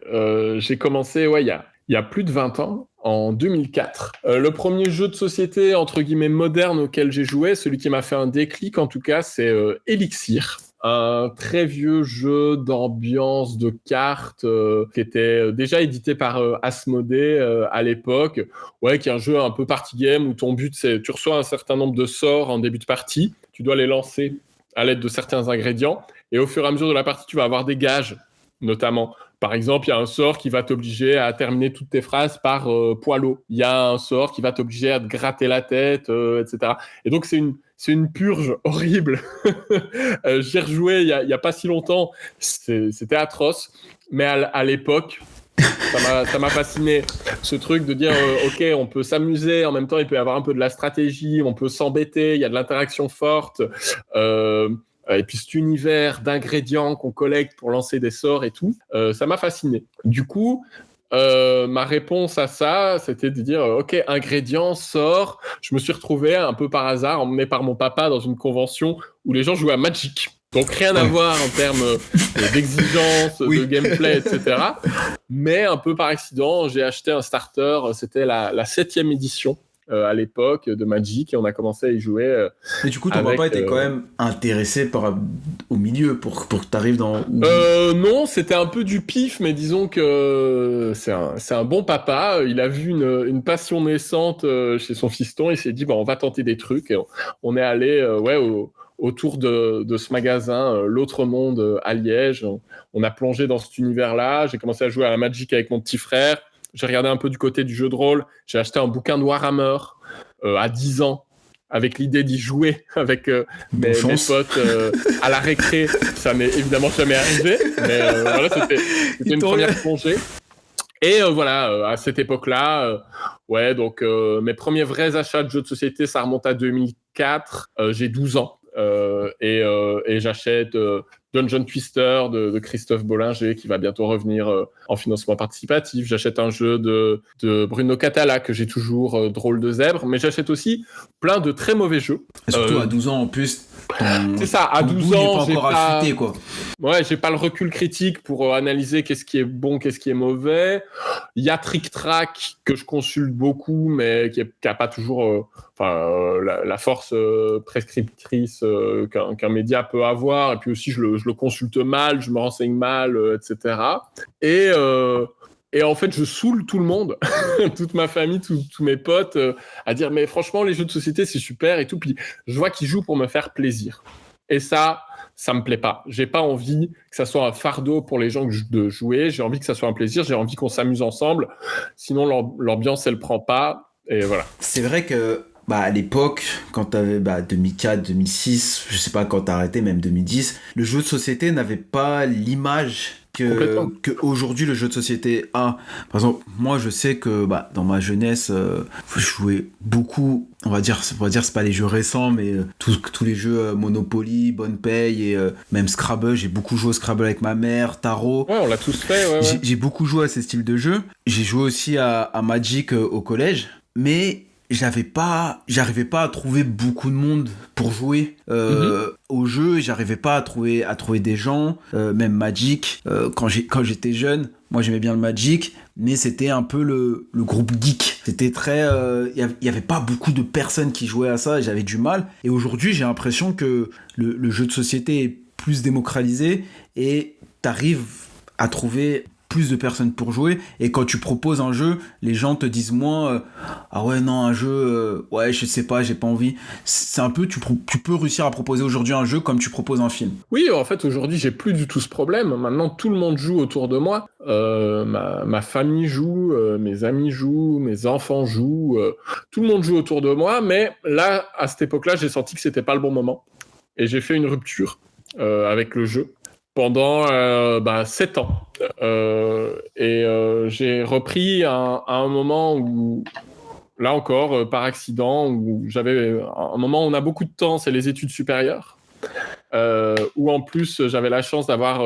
J'ai commencé, il y a plus de 20 ans, en 2004. Le premier jeu de société, entre guillemets, moderne auquel j'ai joué, celui qui m'a fait un déclic, en tout cas, c'est Elixir. Un très vieux jeu d'ambiance, de cartes, qui était déjà édité par Asmodée à l'époque. Ouais, qui est un jeu un peu party game où ton but, c'est tu reçois un certain nombre de sorts en début de partie, tu dois les lancer à l'aide de certains ingrédients, et au fur et à mesure de la partie, tu vas avoir des gages, notamment. Par exemple, il y a un sort qui va t'obliger à terminer toutes tes phrases par poil-eau. Il y a un sort qui va t'obliger à te gratter la tête, etc. Et donc, c'est une purge horrible. J'y ai rejoué il y a pas si longtemps. C'était atroce. Mais à l'époque, ça m'a fasciné. Ce truc de dire, OK, on peut s'amuser. En même temps, il peut y avoir un peu de la stratégie. On peut s'embêter. Il y a de l'interaction forte. Et puis cet univers d'ingrédients qu'on collecte pour lancer des sorts et tout, ça m'a fasciné. Du coup, ma réponse à ça, c'était de dire OK, ingrédients, sorts. Je me suis retrouvé un peu par hasard, emmené par mon papa dans une convention où les gens jouaient à Magic. Donc rien à voir en termes d'exigence, de gameplay, etc. Mais un peu par accident, j'ai acheté un starter. C'était la 7e édition. À l'époque de Magic, et on a commencé à y jouer. Et du coup, ton papa était quand même intéressé au milieu pour que tu arrives dans. Non, c'était un peu du pif, mais disons que c'est un bon papa. Il a vu une passion naissante chez son fiston. Il s'est dit, on va tenter des trucs. Et on est allé autour de ce magasin, L'Autre Monde à Liège. On a plongé dans cet univers-là. J'ai commencé à jouer à la Magic avec mon petit frère. J'ai regardé un peu du côté du jeu de rôle. J'ai acheté un bouquin de Warhammer à 10 ans avec l'idée d'y jouer avec mes potes à la récré. Ça m'est évidemment jamais arrivé, mais voilà, c'était une première plongée. Et à cette époque-là, donc mes premiers vrais achats de jeux de société, ça remonte à 2004. J'ai 12 ans et j'achète Dungeon Twister de Christophe Bollinger qui va bientôt revenir en financement participatif. J'achète un jeu de Bruno Catala que j'ai toujours, Drôle de zèbre, mais j'achète aussi plein de très mauvais jeux. Et surtout à 12 ans en plus. C'est ça, à 12 ans, j'ai pas affûté, quoi. Ouais, j'ai pas le recul critique pour analyser qu'est-ce qui est bon, qu'est-ce qui est mauvais. Il y a Trick Track que je consulte beaucoup, mais qui a pas toujours la force prescriptrice qu'un média peut avoir. Et puis aussi, je le consulte mal, je me renseigne mal, etc. Et en fait, je saoule tout le monde, toute ma famille, tous mes potes, à dire mais franchement, les jeux de société, c'est super et tout. Puis je vois qu'ils jouent pour me faire plaisir. Et ça me plaît pas. J'ai pas envie que ça soit un fardeau pour les gens de jouer. J'ai envie que ça soit un plaisir. J'ai envie qu'on s'amuse ensemble. Sinon, l'ambiance, elle prend pas. Et voilà. C'est vrai que à l'époque, quand t'avais 2004, 2006, je sais pas quand t'as arrêté, même 2010, le jeu de société n'avait pas l'image que aujourd'hui le jeu de société a. Par exemple, moi je sais que dans ma jeunesse, je jouais beaucoup, on va dire c'est pas les jeux récents, mais tous les jeux Monopoly, Bonne Paye et même Scrabble. J'ai beaucoup joué au Scrabble avec ma mère, Tarot. Ouais, on l'a tous fait. Ouais. J'ai beaucoup joué à ces styles de jeux. J'ai joué aussi à Magic au collège, mais j'arrivais pas à trouver beaucoup de monde pour jouer au jeu. J'arrivais pas à trouver des gens, même Magic. Quand j'étais jeune, moi j'aimais bien le Magic, mais c'était un peu le groupe geek. C'était très, il y avait pas beaucoup de personnes qui jouaient à ça. Et j'avais du mal. Et aujourd'hui, j'ai l'impression que le jeu de société est plus démocratisé et t'arrives à trouver plus de personnes pour jouer, et quand tu proposes un jeu, les gens te disent moins ah ouais non, un jeu ouais je sais pas, j'ai pas envie. C'est un peu, tu peux réussir à proposer aujourd'hui un jeu comme tu proposes un film. Oui, en fait aujourd'hui j'ai plus du tout ce problème. Maintenant tout le monde joue autour de moi. Ma famille joue, mes amis jouent, mes enfants jouent, tout le monde joue autour de moi, mais là à cette époque-là j'ai senti que c'était pas le bon moment et j'ai fait une rupture avec le jeu pendant 7 ans. J'ai repris à un moment où, là encore, par accident, où j'avais un moment où on a beaucoup de temps, c'est les études supérieures, où en plus j'avais la chance d'avoir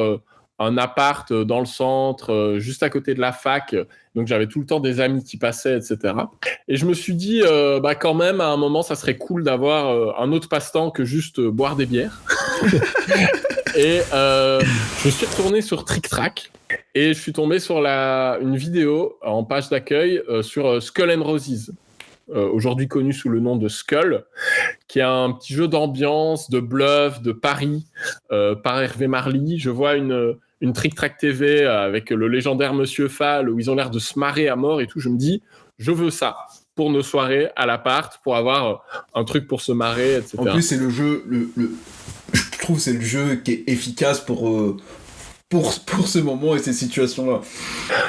un appart dans le centre, juste à côté de la fac, donc j'avais tout le temps des amis qui passaient, etc. Et je me suis dit, quand même, à un moment, ça serait cool d'avoir un autre passe-temps que juste boire des bières. Et je suis retourné sur Trick Track et je suis tombé sur une vidéo en page d'accueil sur Skull and Roses, aujourd'hui connu sous le nom de Skull, qui est un petit jeu d'ambiance, de bluff, de pari par Hervé Marly. Je vois une Trick Track TV avec le légendaire Monsieur Fall où ils ont l'air de se marrer à mort et tout. Je me dis, je veux ça pour nos soirées à l'appart, pour avoir un truc pour se marrer, etc. En plus, c'est le jeu, je trouve que c'est le jeu qui est efficace pour ce moment et ces situations-là.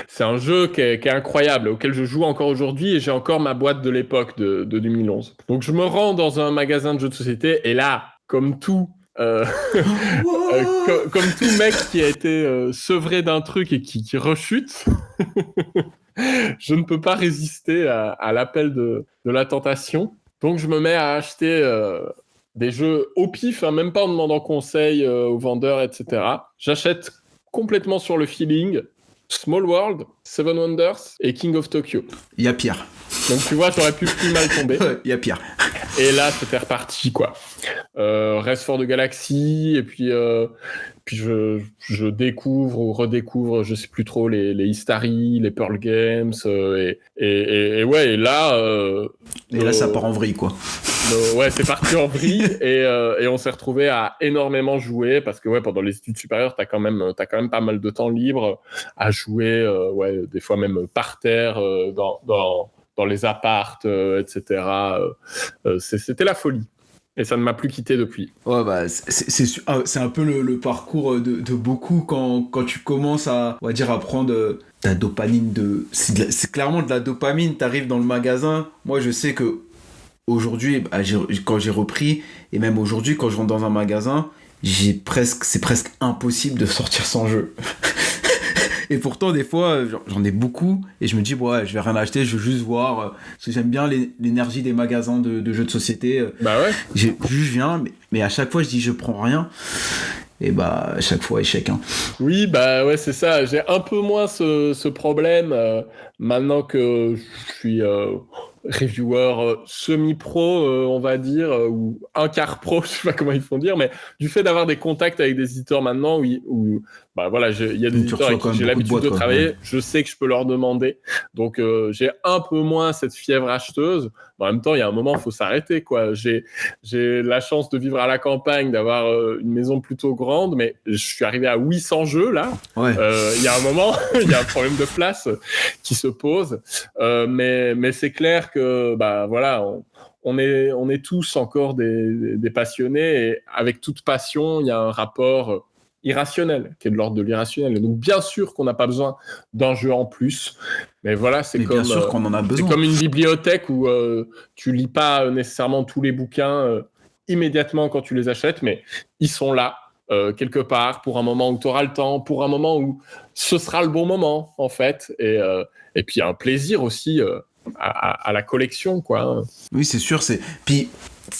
C'est un jeu qui est incroyable, auquel je joue encore aujourd'hui et j'ai encore ma boîte de l'époque de 2011. Donc je me rends dans un magasin de jeux de société et là, comme tout mec qui a été sevré d'un truc et qui rechute, je ne peux pas résister à l'appel de la tentation. Donc je me mets à acheter des jeux au pif, même pas en demandant conseil aux vendeurs, etc. J'achète complètement sur le feeling Small World, Seven Wonders et King of Tokyo. Il y a pire. Donc tu vois, j'aurais pu plus mal tomber. Il y a pire. Et là, c'était reparti, quoi. Reste Fort de Galaxy, et puis je découvre ou redécouvre, je sais plus trop, les Histari, les Pearl Games, et ouais, et là... et là, ça part en vrille, quoi. Ouais, c'est parti en vrille, et on s'est retrouvé à énormément jouer, parce que ouais, pendant les études supérieures, t'as quand même pas mal de temps libre à jouer, ouais, des fois même par terre, dans les apparts, etc. C'était la folie. Et ça ne m'a plus quitté depuis. Ouais, c'est un peu le parcours de beaucoup quand tu commences à, on va dire, à prendre ta dopamine. C'est clairement de la dopamine. T'arrives dans le magasin. Moi, je sais que aujourd'hui, quand j'ai repris, et même aujourd'hui, quand je rentre dans un magasin, c'est presque impossible de sortir sans jeu. Et pourtant, des fois, j'en ai beaucoup et je me dis, ouais, je vais rien acheter, je veux juste voir. Parce que j'aime bien l'énergie des magasins de jeux de société. Bah ouais. Je viens, mais à chaque fois, je dis, je prends rien. et bah à chaque fois échec. Hein. Oui, bah ouais, c'est ça. J'ai un peu moins ce problème maintenant que je suis reviewer semi-pro, on va dire, ou un quart pro, je sais pas comment ils font dire, mais du fait d'avoir des contacts avec des éditeurs maintenant, où bah voilà, il y a des Donc tu éditeurs reçois avec quand qui même j'ai beaucoup de l'habitude boîtes, de quoi. travailler, Ouais. je sais que je peux leur demander. Donc j'ai un peu moins cette fièvre acheteuse. En même temps, il y a un moment, il faut s'arrêter, quoi. J'ai la chance de vivre à la campagne, d'avoir une maison plutôt grande, mais je suis arrivé à 800 jeux, là. Ouais. Il y a un moment, il y a un problème de place qui se pose. Mais c'est clair que, bah voilà, on est tous encore des passionnés, et avec toute passion, il y a un rapport irrationnel, qui est de l'ordre de l'irrationnel. Et donc, bien sûr qu'on n'a pas besoin d'un jeu en plus, mais voilà, Mais bien sûr qu'on en a c'est besoin. comme une bibliothèque où tu lis pas nécessairement tous les bouquins immédiatement quand tu les achètes, mais ils sont là, quelque part, pour un moment où tu auras le temps, pour un moment où ce sera le bon moment, en fait. Et puis, il y a un plaisir aussi à la collection, quoi. Oui, c'est sûr. Puis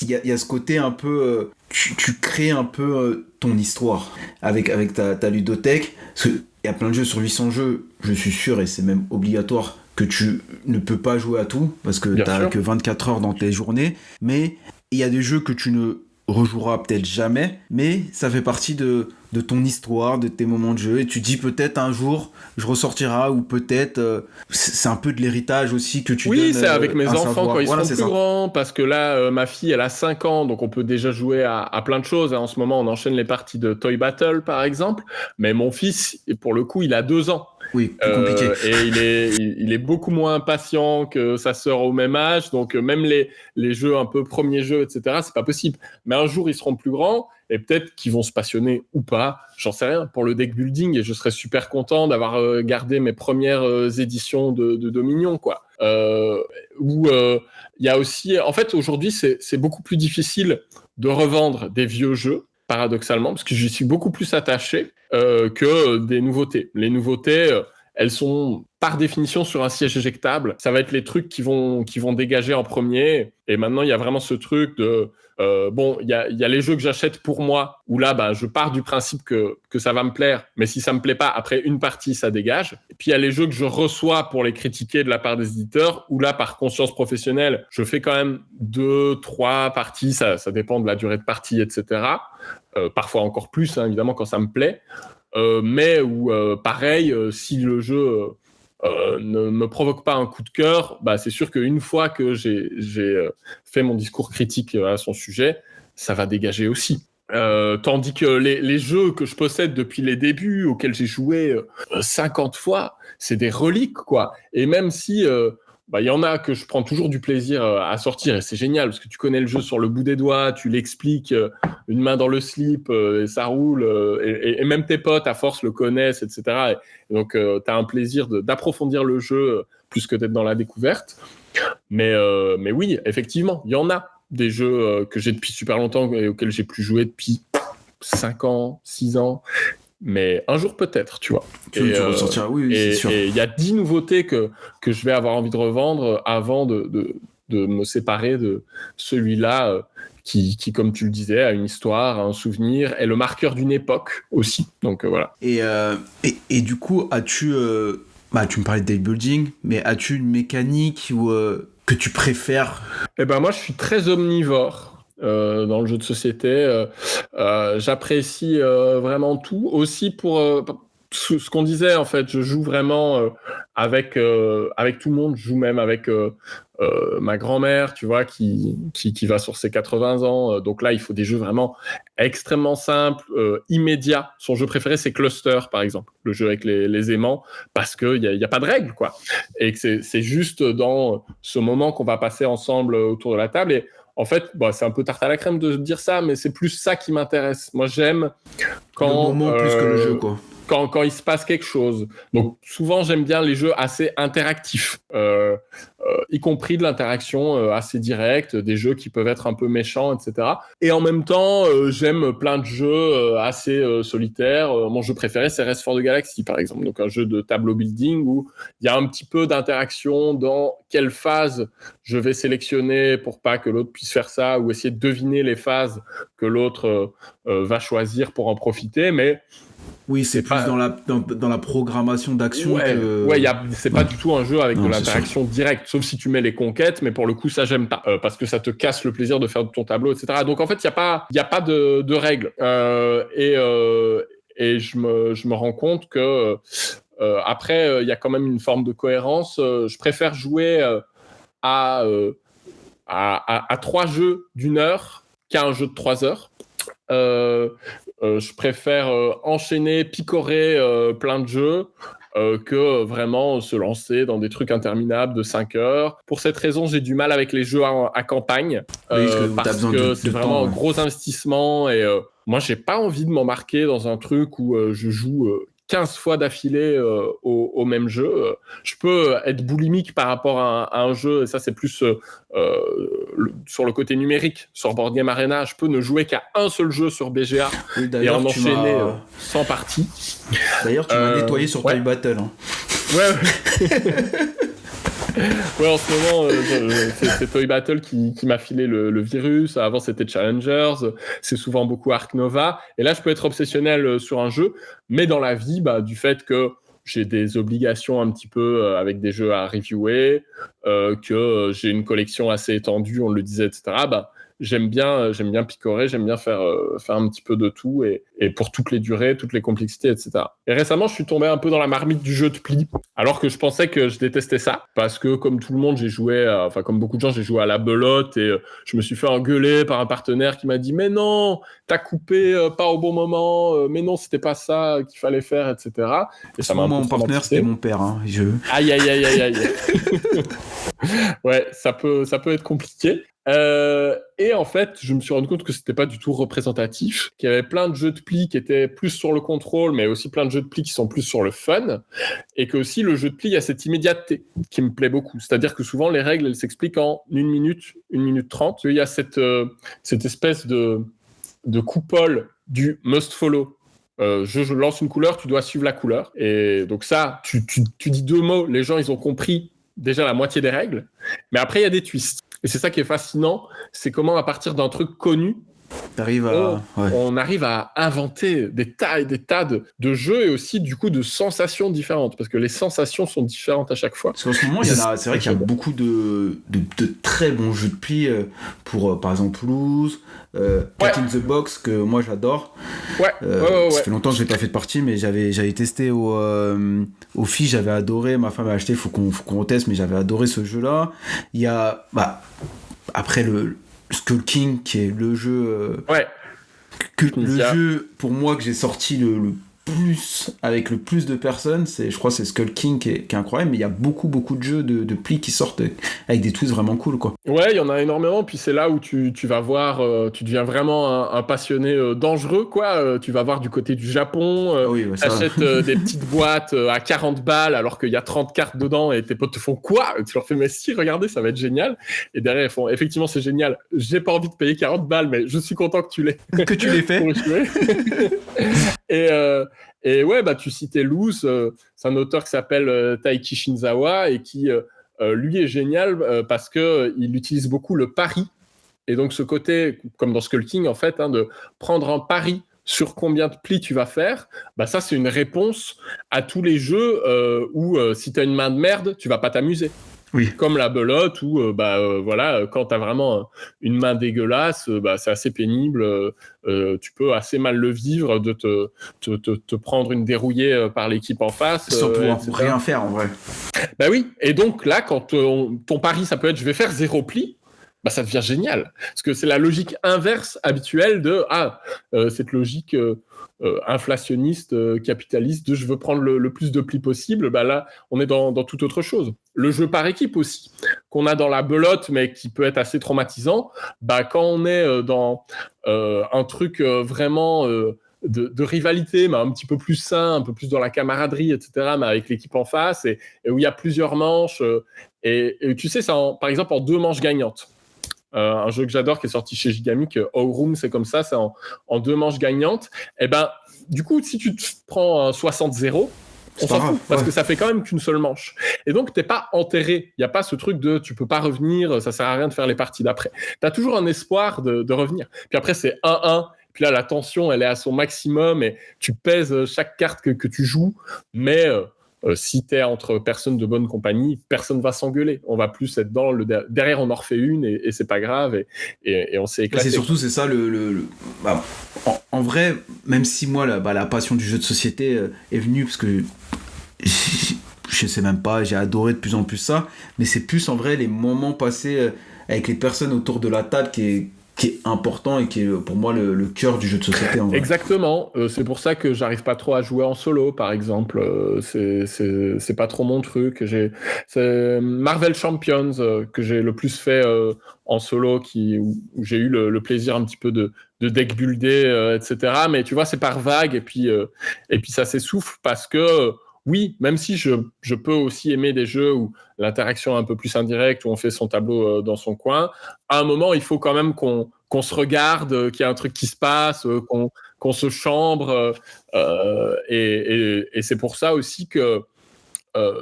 il y a ce côté un peu. Tu crées un peu ton histoire avec ta ludothèque. Parce qu'il y a plein de jeux sur 800 jeux, je suis sûr, et c'est même obligatoire, que tu ne peux pas jouer à tout, parce que Bien tu n'as sûr. que 24 heures dans tes journées. Mais il y a des jeux que tu ne rejoueras peut-être jamais, mais ça fait partie de ton histoire, de tes moments de jeu, et tu dis peut-être un jour je ressortira, ou peut-être c'est un peu de l'héritage aussi que tu donnes. Oui, c'est avec mes un enfants savoir. quand ils Voilà, seront c'est plus ça. grands, parce que là, ma fille, elle a 5 ans, donc on peut déjà jouer à plein de choses. En ce moment, on enchaîne les parties de Toy Battle, par exemple, mais mon fils, pour le coup, il a 2 ans. Oui, plus compliqué. Et il est beaucoup moins patient que sa sœur au même âge, donc même les jeux un peu premiers jeux, etc., c'est pas possible. Mais un jour, ils seront plus grands, et peut-être qu'ils vont se passionner ou pas, j'en sais rien, pour le deck building, et je serais super content d'avoir gardé mes premières éditions de Dominion, quoi. Où il y a aussi, en fait, aujourd'hui, c'est beaucoup plus difficile de revendre des vieux jeux, paradoxalement, parce que j'y suis beaucoup plus attaché que des nouveautés. Les nouveautés, elles sont par définition sur un siège éjectable. Ça va être les trucs qui vont dégager en premier. Et maintenant, il y a vraiment ce truc de bon, il y a les jeux que j'achète pour moi, où là, bah, je pars du principe que ça va me plaire, mais si ça me plaît pas, après une partie, ça dégage. Et puis, il y a les jeux que je reçois pour les critiquer de la part des éditeurs, où là, par conscience professionnelle, je fais quand même 2, 3 parties, ça dépend de la durée de partie, etc. Parfois encore plus, hein, évidemment, quand ça me plaît. Mais où, pareil, si le jeu ne me provoque pas un coup de cœur, bah, c'est sûr qu'une fois que j'ai fait mon discours critique à son sujet, ça va dégager aussi. Tandis que les jeux que je possède depuis les débuts, auxquels j'ai joué 50 fois, c'est des reliques, quoi. Et même si bah, y en a que je prends toujours du plaisir à sortir, et c'est génial, parce que tu connais le jeu sur le bout des doigts, tu l'expliques, une main dans le slip, et ça roule, et même tes potes, à force, le connaissent, etc. Et donc, tu as un plaisir d'approfondir le jeu plus que d'être dans la découverte. Mais oui, effectivement, il y en a des jeux que j'ai depuis super longtemps et auxquels j'ai plus joué depuis 5 ans, 6 ans. Mais un jour peut-être, tu vois. Tu ressortiras, oui, c'est sûr. Et il y a 10 nouveautés que je vais avoir envie de revendre avant de me séparer de celui-là qui, comme tu le disais, a une histoire, un souvenir, est le marqueur d'une époque aussi. Donc voilà. Et du coup, as-tu... bah, tu me parlais de deck building, mais as-tu une mécanique que tu préfères? Eh ben moi, je suis très omnivore. Dans le jeu de société, j'apprécie vraiment tout. Aussi pour ce qu'on disait, en fait, je joue vraiment avec tout le monde. Je joue même avec ma grand-mère, tu vois, qui va sur ses 80 ans. Donc là, il faut des jeux vraiment extrêmement simples, immédiats. Son jeu préféré, c'est Cluster, par exemple, le jeu avec les aimants, parce qu'il n'y a pas de règles, quoi. Et que c'est juste dans ce moment qu'on va passer ensemble autour de la table. Et en fait, bah, c'est un peu tarte à la crème de dire ça, mais c'est plus ça qui m'intéresse. Moi, j'aime quand... Le moment plus que le jeu, quoi. Quand il se passe quelque chose. Donc, souvent, j'aime bien les jeux assez interactifs, y compris de l'interaction assez directe, des jeux qui peuvent être un peu méchants, etc. Et en même temps, j'aime plein de jeux assez solitaires. Mon jeu préféré, c'est Race for the Galaxy, par exemple. Donc, un jeu de tableau building où il y a un petit peu d'interaction dans quelle phase je vais sélectionner pour pas que l'autre puisse faire ça, ou essayer de deviner les phases que l'autre va choisir pour en profiter. d'intensité, mais oui, c'est plus dans la programmation d'action que... Ouais, c'est pas du tout un jeu avec de l'interaction directe, sauf si tu mets les conquêtes, mais pour le coup, ça, j'aime pas, parce que ça te casse le plaisir de faire ton tableau, etc. Donc, en fait, il y a pas de règles. Et je me rends compte que après, il y a quand même une forme de cohérence. Je préfère jouer à 3 jeux d'1 heure qu'à un jeu de 3 heures. Je préfère enchaîner, picorer plein de jeux que vraiment se lancer dans des trucs interminables de 5 heures. Pour cette raison, j'ai du mal avec les jeux à campagne parce que c'est vraiment un gros investissement et moi, j'ai pas envie de m'embarquer dans un truc où je joue 15 fois d'affilée au même jeu. Je peux être boulimique par rapport à un jeu, et ça c'est plus sur le côté numérique. Sur Board Game Arena, je peux ne jouer qu'à un seul jeu sur BGA et en enchaîner 100 parties. D'ailleurs, tu m'as nettoyé sur Toy Battle. Hein. Ouais. Ouais, en ce moment, c'est Toy Battle qui m'a filé le virus. Avant, c'était Challengers. C'est souvent beaucoup Ark Nova. Et là, je peux être obsessionnel sur un jeu. Mais dans la vie, du fait que j'ai des obligations un petit peu avec des jeux à reviewer, que j'ai une collection assez étendue, on le disait, etc., j'aime bien picorer, j'aime bien faire un petit peu de tout et pour toutes les durées, toutes les complexités, etc. Et récemment, je suis tombé un peu dans la marmite du jeu de pli, alors que je pensais que je détestais ça, parce que comme tout le monde, j'ai joué, comme beaucoup de gens, j'ai joué à la belote et je me suis fait engueuler par un partenaire qui m'a dit « Mais non, t'as coupé pas au bon moment, mais non, c'était pas ça qu'il fallait faire, etc. » Et ça m'a un peu mon partenaire, c'était mon père. Hein, Aïe. Ouais, ça peut être compliqué. Et en fait, je me suis rendu compte que c'était pas du tout représentatif, qu'il y avait plein de jeux de pli qui étaient plus sur le contrôle, mais aussi plein de jeux de pli qui sont plus sur le fun, et que aussi le jeu de pli a cette immédiateté qui me plaît beaucoup. C'est-à-dire que souvent les règles, elles s'expliquent en 1 minute, 1 minute 30. Il y a cette espèce de coupole du must follow. Je lance une couleur, tu dois suivre la couleur. Et donc ça, tu dis 2 mots, les gens ils ont compris déjà la moitié des règles, mais après il y a des twists. Et c'est ça qui est fascinant, c'est comment à partir d'un truc connu, on arrive à inventer des tas et des tas de jeux et aussi du coup de sensations différentes, parce que les sensations sont différentes à chaque fois. Parce qu'en ce moment, c'est vrai qu'il y a beaucoup de très bons jeux de pli pour par exemple Toulouse, Cat in the Box que moi j'adore. Ça fait longtemps que j'ai pas fait de partie, mais j'avais testé au FI, j'avais adoré. Ma femme a acheté, faut qu'on teste, mais j'avais adoré ce jeu-là. Il y a après le Skull King qui est le jeu jeu pour moi que j'ai sorti le plus avec le plus de personnes, je crois c'est Skull King qui est incroyable, mais il y a beaucoup de jeux de pli qui sortent avec des twists vraiment cool quoi. Ouais, il y en a énormément, puis c'est là où tu vas voir, tu deviens vraiment un passionné dangereux quoi. Tu vas voir du côté du Japon, t'achètes des petites boîtes à 40 balles alors qu'il y a 30 cartes dedans et tes potes te font quoi? Tu leur fais mais si, regardez, ça va être génial. Et derrière ils font effectivement c'est génial, j'ai pas envie de payer 40 balles mais je suis content que tu l'aies fait. Et ouais, tu citais Luz, c'est un auteur qui s'appelle Taiki Shinzawa et qui, lui, est génial parce qu'il utilise beaucoup le pari. Et donc, ce côté, comme dans Skull King, en fait, de prendre un pari sur combien de plis tu vas faire, ça, c'est une réponse à tous les jeux où si tu as une main de merde, tu vas pas t'amuser. Oui. Comme la belote où quand tu as vraiment une main dégueulasse, c'est assez pénible, tu peux assez mal le vivre de te prendre une dérouillée par l'équipe en face sans pouvoir rien faire en vrai. Oui, et donc là quand ton pari ça peut être je vais faire 0 pli, ça devient génial parce que c'est la logique inverse habituelle de cette logique inflationniste, capitaliste de je veux prendre le plus de plis possible. Là on est dans toute autre chose. Le jeu par équipe aussi qu'on a dans la belote mais qui peut être assez traumatisant, quand on est dans un truc vraiment de rivalité, mais un petit peu plus sain, un peu plus dans la camaraderie, etc., mais avec l'équipe en face et où il y a plusieurs manches et tu sais, c'est par exemple en 2 manches gagnantes. Un jeu que j'adore qui est sorti chez Gigamic, Room, c'est comme ça, c'est en 2 manches gagnantes. Du coup, si tu te prends un 60-0, on s'en fout, parce que ça fait quand même qu'une seule manche. Et donc, t'es pas enterré. Il n'y a pas ce truc de tu peux pas revenir, ça sert à rien de faire les parties d'après. T'as toujours un espoir de revenir. Puis après, c'est 1-1. Puis là, la tension, elle est à son maximum et tu pèses chaque carte que tu joues. Mais si t'es entre personnes de bonne compagnie, personne va s'engueuler. On va plus être dans derrière, on en refait une et c'est pas grave et on s'est éclaté. C'est surtout, c'est ça bah, en vrai, même si moi, la passion du jeu de société est venue parce que je sais même pas, j'ai adoré de plus en plus ça, mais c'est plus en vrai les moments passés avec les personnes autour de la table qui est important et qui est pour moi le cœur du jeu de société. En vrai. Exactement, c'est pour ça que j'arrive pas trop à jouer en solo, par exemple. C'est pas trop mon truc. C'est Marvel Champions que j'ai le plus fait en solo, où j'ai eu le plaisir un petit peu de deck builder, etc. Mais tu vois, c'est par vague et puis ça s'essouffle parce que oui, même si je peux aussi aimer des jeux où l'interaction est un peu plus indirecte, où on fait son tableau dans son coin, à un moment, il faut quand même qu'on se regarde, qu'il y a un truc qui se passe, qu'on se chambre. Et c'est pour ça aussi que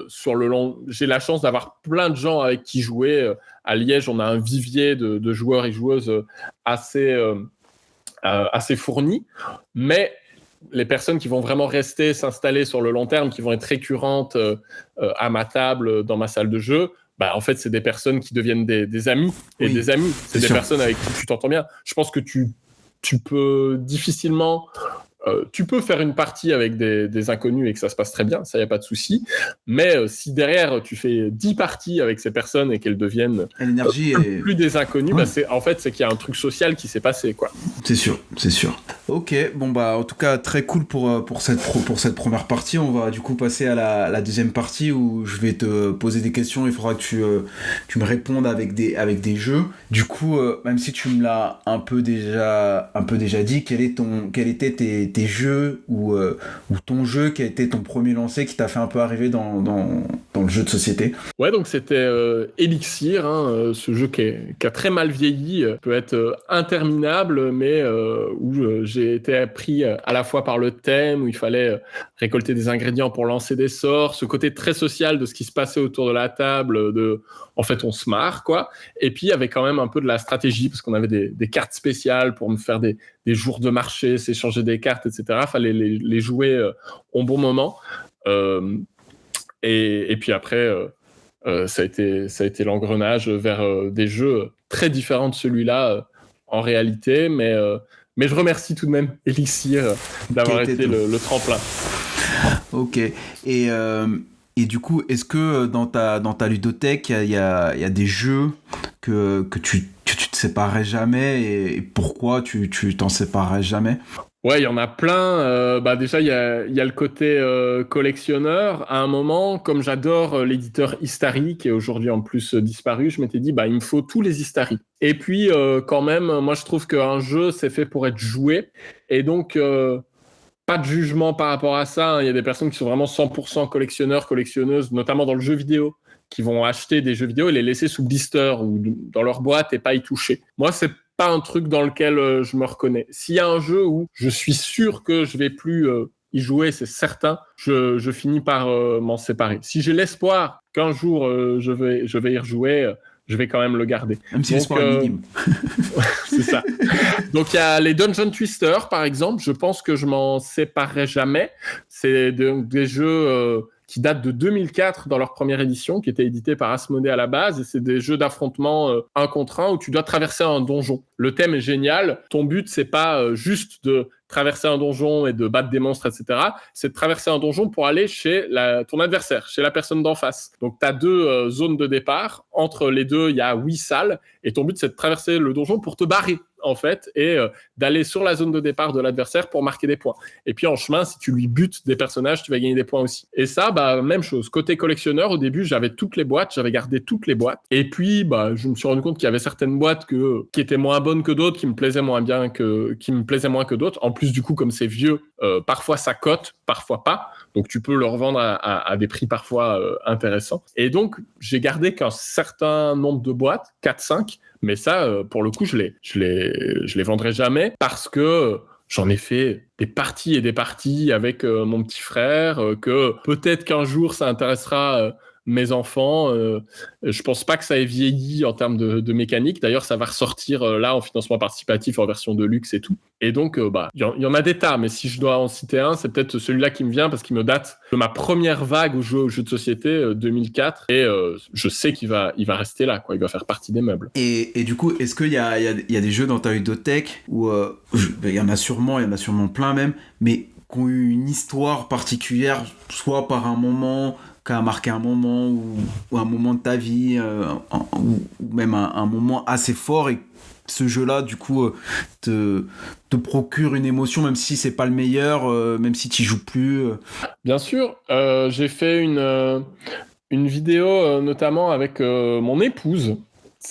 sur le long, j'ai la chance d'avoir plein de gens avec qui jouer. À Liège, on a un vivier de joueurs et joueuses assez fourni. Mais les personnes qui vont vraiment rester, s'installer sur le long terme, qui vont être récurrentes à ma table, dans ma salle de jeu, bah, en fait, c'est des personnes qui deviennent des amis et des amis. C'est des personnes avec qui tu t'entends bien. Je pense que tu peux difficilement... tu peux faire une partie avec des inconnus et que ça se passe très bien, ça, il n'y a pas de souci. Mais si derrière, tu fais 10 parties avec ces personnes et qu'elles deviennent plus des inconnus, bah, c'est qu'il y a un truc social qui s'est passé, quoi. C'est sûr. Ok, bon bah en tout cas très cool pour cette première partie. On va du coup passer à la deuxième partie où je vais te poser des questions. Il faudra que tu me répondes avec des jeux. Du coup, même si tu me l'as un peu déjà dit, quel était tes jeux ou ton jeu qui a été ton premier lancé qui t'a fait un peu arriver dans le jeu de société? Ouais, donc c'était Elixir, ce jeu qui a très mal vieilli, peut être interminable, mais où j'ai été pris à la fois par le thème, où il fallait récolter des ingrédients pour lancer des sorts, ce côté très social de ce qui se passait autour de la table, en fait on se marre, quoi. Et puis il y avait quand même un peu de la stratégie, parce qu'on avait des cartes spéciales pour me faire des jours de marché, s'échanger des cartes, etc. Fallait les jouer au bon moment. Et puis après, ça a été l'engrenage vers des jeux très différents de celui-là en réalité, mais je remercie tout de même Elixir d'avoir été le tremplin. Ok. Et du coup, est-ce que dans ta ludothèque, il y a des jeux que tu te séparerais jamais et pourquoi tu t'en séparerais jamais? Ouais, il y en a plein. Déjà, il y a le côté collectionneur. À un moment, comme j'adore l'éditeur Istari, qui est aujourd'hui en plus disparu, je m'étais dit, il me faut tous les Istari. Et puis, quand même, moi, je trouve qu'un jeu, c'est fait pour être joué. Et donc, pas de jugement par rapport à ça. Il y a des personnes qui sont vraiment 100% collectionneurs, collectionneuses, notamment dans le jeu vidéo, qui vont acheter des jeux vidéo et les laisser sous blister ou dans leur boîte et pas y toucher. Moi, c'est pas un truc dans lequel je me reconnais. S'il y a un jeu où je suis sûr que je vais plus y jouer, c'est certain, je finis par m'en séparer. Si j'ai l'espoir qu'un jour je vais y rejouer, je vais quand même le garder. Même si l'espoir est minime. C'est ça. Donc il y a les Dungeon Twister, par exemple. Je pense que je m'en séparerai jamais. C'est des jeux qui datent de 2004 dans leur première édition, qui était édité par Asmodée à la base, et c'est des jeux d'affrontement 1 contre 1 où tu dois traverser un donjon. Le thème est génial. Ton but, c'est pas juste de traverser un donjon et de battre des monstres, etc. C'est de traverser un donjon pour aller chez ton adversaire, chez la personne d'en face. Donc, tu as 2 zones de départ. Entre les deux, il y a 8 salles. Et ton but, c'est de traverser le donjon pour te barrer, en fait, et d'aller sur la zone de départ de l'adversaire pour marquer des points. Et puis, en chemin, si tu lui butes des personnages, tu vas gagner des points aussi. Et ça, même chose. Côté collectionneur, au début, j'avais toutes les boîtes. J'avais gardé toutes les boîtes. Et puis, je me suis rendu compte qu'il y avait certaines boîtes qui étaient moins bonnes que d'autres, qui me plaisaient moins que d'autres. En plus, du coup, comme c'est vieux, parfois ça cote, parfois pas. Donc, tu peux le revendre à des prix parfois intéressants. Et donc, j'ai gardé qu'un certain nombre de boîtes, 4-5. Mais ça, pour le coup, je les vendrai jamais parce que j'en ai fait des parties et des parties avec mon petit frère, que peut-être qu'un jour, ça intéressera mes enfants. Je pense pas que ça ait vieilli en termes de mécanique. D'ailleurs, ça va ressortir là en financement participatif en version de luxe et tout. Et donc, il y en a des tas, mais si je dois en citer un, c'est peut-être celui-là qui me vient parce qu'il me date de ma première vague aux jeux de société 2004. Et je sais qu'il va rester là, quoi. Il va faire partie des meubles. Et du coup, est-ce qu'il y a des jeux dans ta ludothèque où il y en a sûrement plein même, mais qui ont eu une histoire particulière, soit par un moment qui a marqué un moment ou un moment de ta vie, ou même un moment assez fort, et ce jeu-là, du coup, te procure une émotion, même si c'est pas le meilleur, même si tu joues plus. Bien sûr, j'ai fait une vidéo notamment avec mon épouse.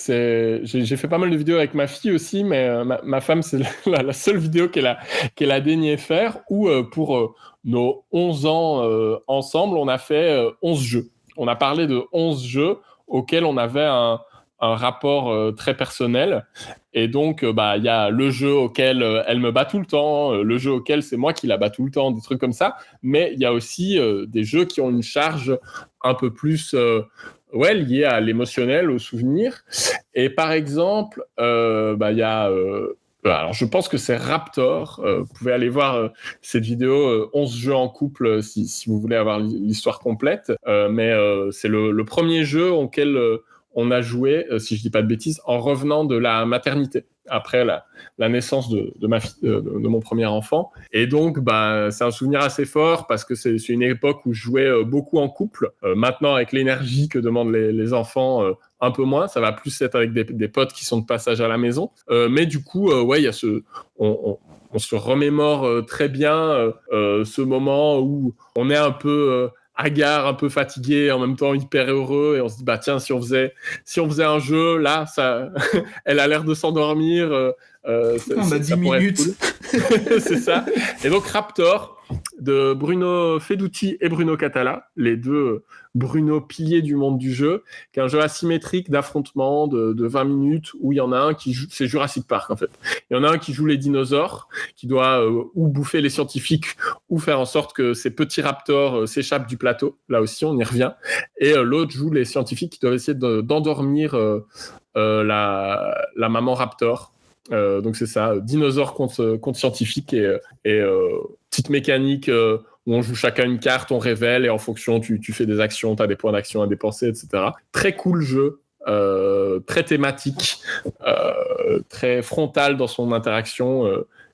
J'ai fait pas mal de vidéos avec ma fille aussi, mais ma femme, c'est la seule vidéo qu'elle a daigné faire, où pour nos 11 ans ensemble, on a fait 11 jeux. On a parlé de 11 jeux auxquels on avait un rapport très personnel. Et donc, il y a le jeu auquel elle me bat tout le temps, le jeu auquel c'est moi qui la bats tout le temps, des trucs comme ça. Mais il y a aussi des jeux qui ont une charge un peu plus liée à l'émotionnel, au souvenir. Et par exemple, il y a... alors, je pense que c'est Raptor. Vous pouvez aller voir cette vidéo 11 jeux en couple si vous voulez avoir l'histoire complète. Mais c'est le premier jeu auquel on a joué, si je dis pas de bêtises, en revenant de la maternité, après la naissance de ma fille, de mon premier enfant. Et donc, c'est un souvenir assez fort parce que c'est une époque où je jouais beaucoup en couple. Maintenant, avec l'énergie que demandent les enfants, un peu moins. Ça va plus être avec des potes qui sont de passage à la maison. Mais du coup, il y a on se remémore très bien ce moment où on est un peu hagard, un peu fatigué, en même temps hyper heureux, et on se dit tiens, si on faisait un jeu là, ça elle a l'air de s'endormir, on a 10 minutes. Cool. C'est ça. Et donc Raptor de Bruno Feduti et Bruno Catala, les deux Bruno piliers du monde du jeu, qui est un jeu asymétrique d'affrontement de 20 minutes, où il y en a un qui joue, c'est Jurassic Park en fait. Il y en a un qui joue les dinosaures, qui doit ou bouffer les scientifiques, ou faire en sorte que ces petits raptors s'échappent du plateau. Là aussi, on y revient. Et l'autre joue les scientifiques qui doivent essayer d'endormir la maman raptor. Donc c'est ça, dinosaure contre scientifique, et petite mécanique où on joue chacun une carte, on révèle, et en fonction tu fais des actions, tu as des points d'action à dépenser, etc. Très cool jeu, très thématique, très frontal dans son interaction.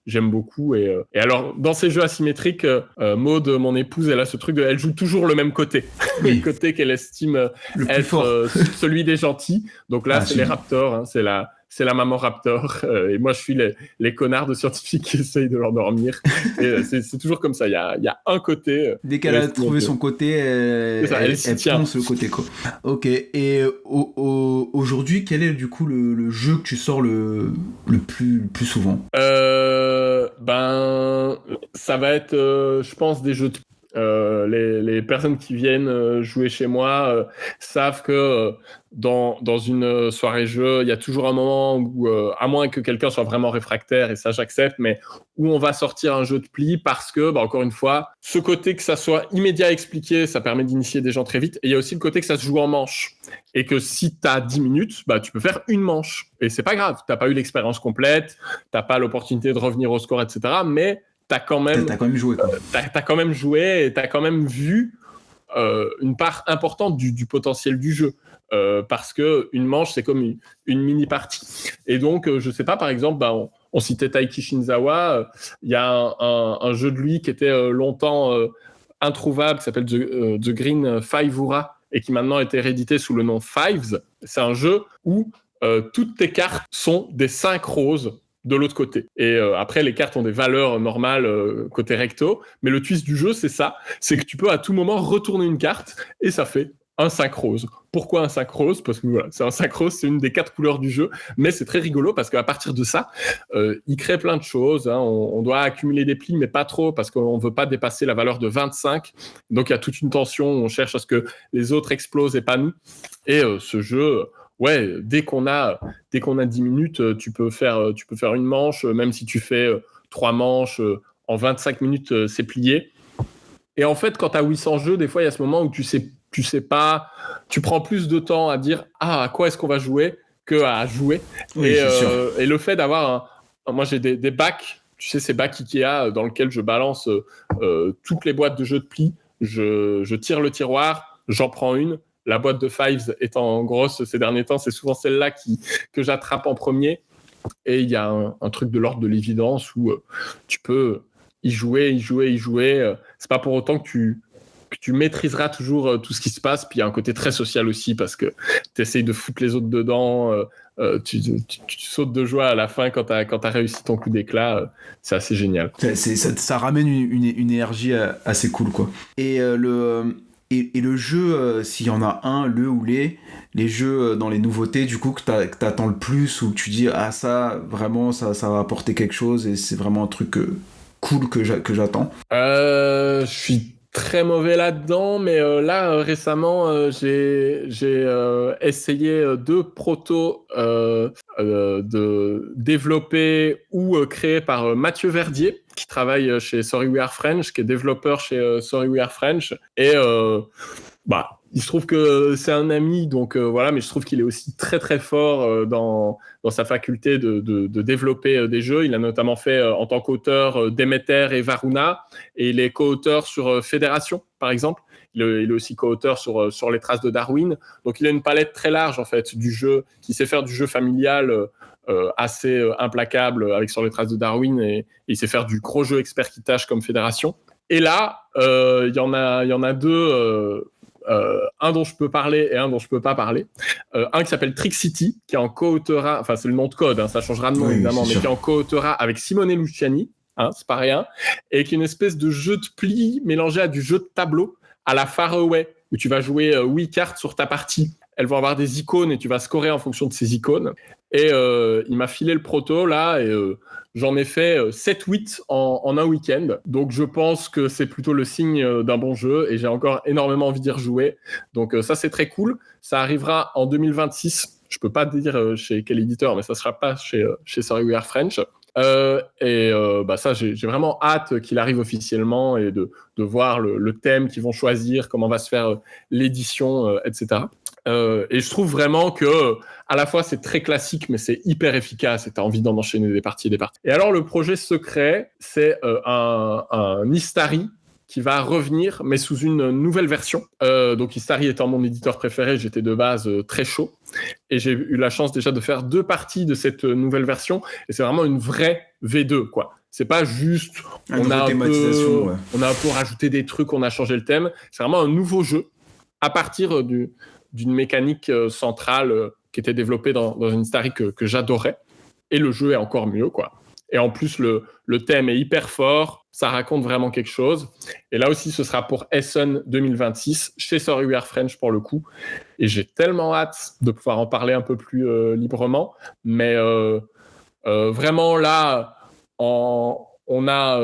J'aime beaucoup. Et alors, dans ces jeux asymétriques, Maud, mon épouse, elle a ce truc elle joue toujours le même côté. Oui. Le côté qu'elle estime être celui des gentils. Donc là, c'est les raptors, hein, c'est la maman raptor. Et moi, je suis les connards de scientifiques qui essayent de l'endormir. Et c'est toujours comme ça. Il y a un côté. Dès qu'elle a trouvé son côté, elle ponce le côté, quoi. Ok. Et aujourd'hui, quel est du coup le jeu que tu sors le plus souvent? Ça va être, je pense, des jeux de... les personnes qui viennent jouer chez moi savent que dans une soirée jeu, il y a toujours un moment où, à moins que quelqu'un soit vraiment réfractaire, et ça j'accepte, mais où on va sortir un jeu de pli parce que, encore une fois, ce côté que ça soit immédiat à expliquer, ça permet d'initier des gens très vite. Et il y a aussi le côté que ça se joue en manche. Et que si tu as 10 minutes, tu peux faire une manche. Et c'est pas grave, t'as pas eu l'expérience complète, t'as pas l'opportunité de revenir au score, etc. Mais t'as quand même joué. T'as quand même joué, et t'as quand même vu une part importante du potentiel du jeu. Parce que une manche, c'est comme une mini-partie. Et donc, je sais pas, par exemple, on citait Taiki Shinzawa, il y a un jeu de lui qui était longtemps introuvable, qui s'appelle The Green Five-Ura, et qui maintenant a été réédité sous le nom Fives. C'est un jeu où toutes tes cartes sont des 5 roses de l'autre côté. Et après, les cartes ont des valeurs normales côté recto, mais le twist du jeu, c'est ça, c'est que tu peux à tout moment retourner une carte, et ça fait un 5 rose. Pourquoi un 5 rose? Parce que voilà, c'est un 5 rose, c'est une des 4 couleurs du jeu, mais c'est très rigolo parce qu'à partir de ça, il crée plein de choses, hein. On doit accumuler des plis, mais pas trop, parce qu'on ne veut pas dépasser la valeur de 25. Donc il y a toute une tension, on cherche à ce que les autres explosent et pas nous. Et ce jeu... Ouais, dès qu'on a 10 minutes, tu peux faire une manche, même si tu fais 3 manches, en 25 minutes, c'est plié. Et en fait, quand tu as 800 jeux, des fois, il y a ce moment où tu sais tu sais pas, tu prends plus de temps à dire à quoi est-ce qu'on va jouer que à jouer. Oui, Et le fait d'avoir moi j'ai des bacs, tu sais, ces bacs Ikea dans lesquels je balance toutes les boîtes de jeux de pli, je tire le tiroir, j'en prends une. La boîte de Fives étant grosse ces derniers temps, c'est souvent celle-là que j'attrape en premier. Et il y a un truc de l'ordre de l'évidence où tu peux y jouer. C'est pas pour autant que tu maîtriseras toujours tout ce qui se passe. Puis il y a un côté très social aussi parce que tu essayes de foutre les autres dedans. Tu sautes de joie à la fin quand t'as réussi ton coup d'éclat. C'est assez génial. Ça ramène une énergie assez cool, quoi. Et le jeu, s'il y en a un, le ou les jeux dans les nouveautés, du coup, que t'attends le plus, où tu dis, ah, ça, vraiment, ça va apporter quelque chose, et c'est vraiment un truc cool que j'attends. Je suis très mauvais là-dedans, mais là, récemment, j'ai essayé 2 protos de développés ou créés par Mathieu Verdier, qui travaille chez Sorry We Are French, qui est développeur chez Sorry We Are French. Et il se trouve que c'est un ami, donc voilà, mais je trouve qu'il est aussi très très fort dans sa faculté de développer des jeux. Il a notamment fait en tant qu'auteur Demeter et Varuna, et il est co-auteur sur Fédération, par exemple. Il est aussi co-auteur sur Les Traces de Darwin. Donc il a une palette très large en fait du jeu, qui sait faire du jeu familial assez implacable avec Sur les Traces de Darwin, et il sait faire du gros jeu expert qui tâche comme Fédération. Et là, il y en a 2. Un dont je peux parler et un dont je peux pas parler. Un qui s'appelle Trick City, qui est en co-autorat, enfin c'est le nom de code, hein, ça changera de nom évidemment, mais qui est en co-autorat avec Simone Luciani, c'est pas rien, et qui est une espèce de jeu de pli mélangé à du jeu de tableau à la Faraway, où tu vas jouer 8 cartes sur ta partie. Elles vont avoir des icônes et tu vas scorer en fonction de ces icônes. Et il m'a filé le proto là, et j'en ai fait 7-8 en un week-end. Donc je pense que c'est plutôt le signe d'un bon jeu, et j'ai encore énormément envie d'y rejouer. Donc ça, c'est très cool. Ça arrivera en 2026. Je peux pas dire chez quel éditeur, mais ça sera pas chez Sorry We Are French. Ça, j'ai vraiment hâte qu'il arrive officiellement, et de voir le thème qu'ils vont choisir, comment va se faire l'édition, etc. Et je trouve vraiment que à la fois c'est très classique, mais c'est hyper efficace, et t'as envie d'en enchaîner des parties et des parties. Et alors le projet secret, c'est un Istari qui va revenir, mais sous une nouvelle version. Donc Istari étant mon éditeur préféré, j'étais de base très chaud, et j'ai eu la chance déjà de faire 2 parties de cette nouvelle version, et c'est vraiment une vraie V2, quoi. C'est pas juste on a un peu rajouté des trucs, on a changé le thème. C'est vraiment un nouveau jeu à partir d'une mécanique centrale qui était développée dans une Istari que j'adorais. Et le jeu est encore mieux, quoi. Et en plus, le thème est hyper fort, ça raconte vraiment quelque chose. Et là aussi, ce sera pour Essen 2026, chez Sorry We Are French pour le coup. Et j'ai tellement hâte de pouvoir en parler un peu plus librement. Mais vraiment là, on a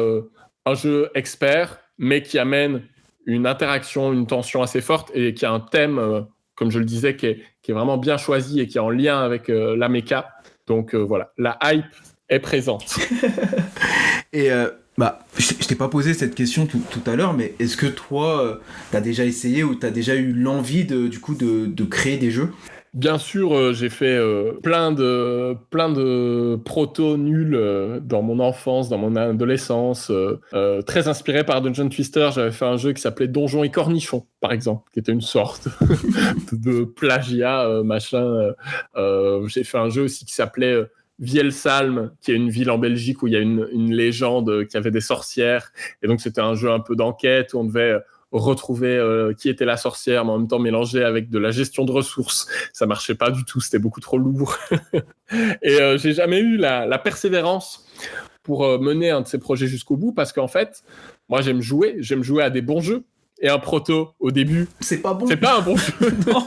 un jeu expert, mais qui amène une interaction, une tension assez forte, et qui a un thème, comme je le disais, qui est vraiment bien choisi et qui est en lien avec la méca. Donc voilà, la hype est présente. Et je t'ai pas posé cette question tout à l'heure, mais est-ce que toi, t'as déjà essayé, ou t'as déjà eu l'envie de créer des jeux ? Bien sûr, j'ai fait plein de protos nuls dans mon enfance, dans mon adolescence. Très inspiré par Dungeon Twister, j'avais fait un jeu qui s'appelait Donjons et Cornichons, par exemple, qui était une sorte de plagiat, machin. J'ai fait un jeu aussi qui s'appelait Vielsalm, qui est une ville en Belgique où il y a une légende qui avait des sorcières. Et donc, c'était un jeu un peu d'enquête où on devait retrouver qui était la sorcière, mais en même temps mélangé avec de la gestion de ressources. Ça marchait pas du tout, c'était beaucoup trop lourd. Et j'ai jamais eu la persévérance pour mener un de ces projets jusqu'au bout, parce qu'en fait, moi j'aime jouer à des bons jeux. Et un proto, au début, c'est pas bon. C'est pas un bon jeu, non.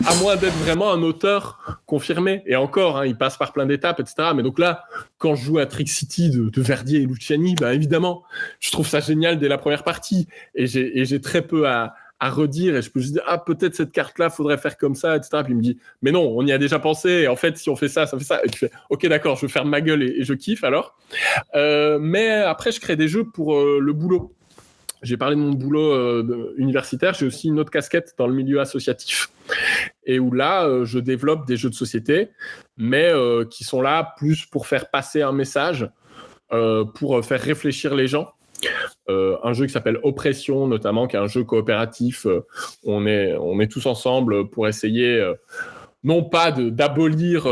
À moins d'être vraiment un auteur confirmé. Et encore, il passe par plein d'étapes, etc. Mais donc là, quand je joue à Trick City de Verdier et Luciani, évidemment, je trouve ça génial dès la première partie. Et j'ai très peu à redire. Et je peux juste dire, peut-être cette carte-là, faudrait faire comme ça, etc. Puis il me dit, mais non, on y a déjà pensé. Et en fait, si on fait ça, ça fait ça. Et tu fais, ok, d'accord, je vais faire ma gueule et je kiffe alors. Mais après, je crée des jeux pour le boulot. j'ai parlé de mon boulot universitaire, j'ai aussi une autre casquette dans le milieu associatif. Et où là, je développe des jeux de société, mais qui sont là plus pour faire passer un message, pour faire réfléchir les gens. Un jeu qui s'appelle Oppression, notamment, qui est un jeu coopératif. On est tous ensemble pour essayer, non pas d'abolir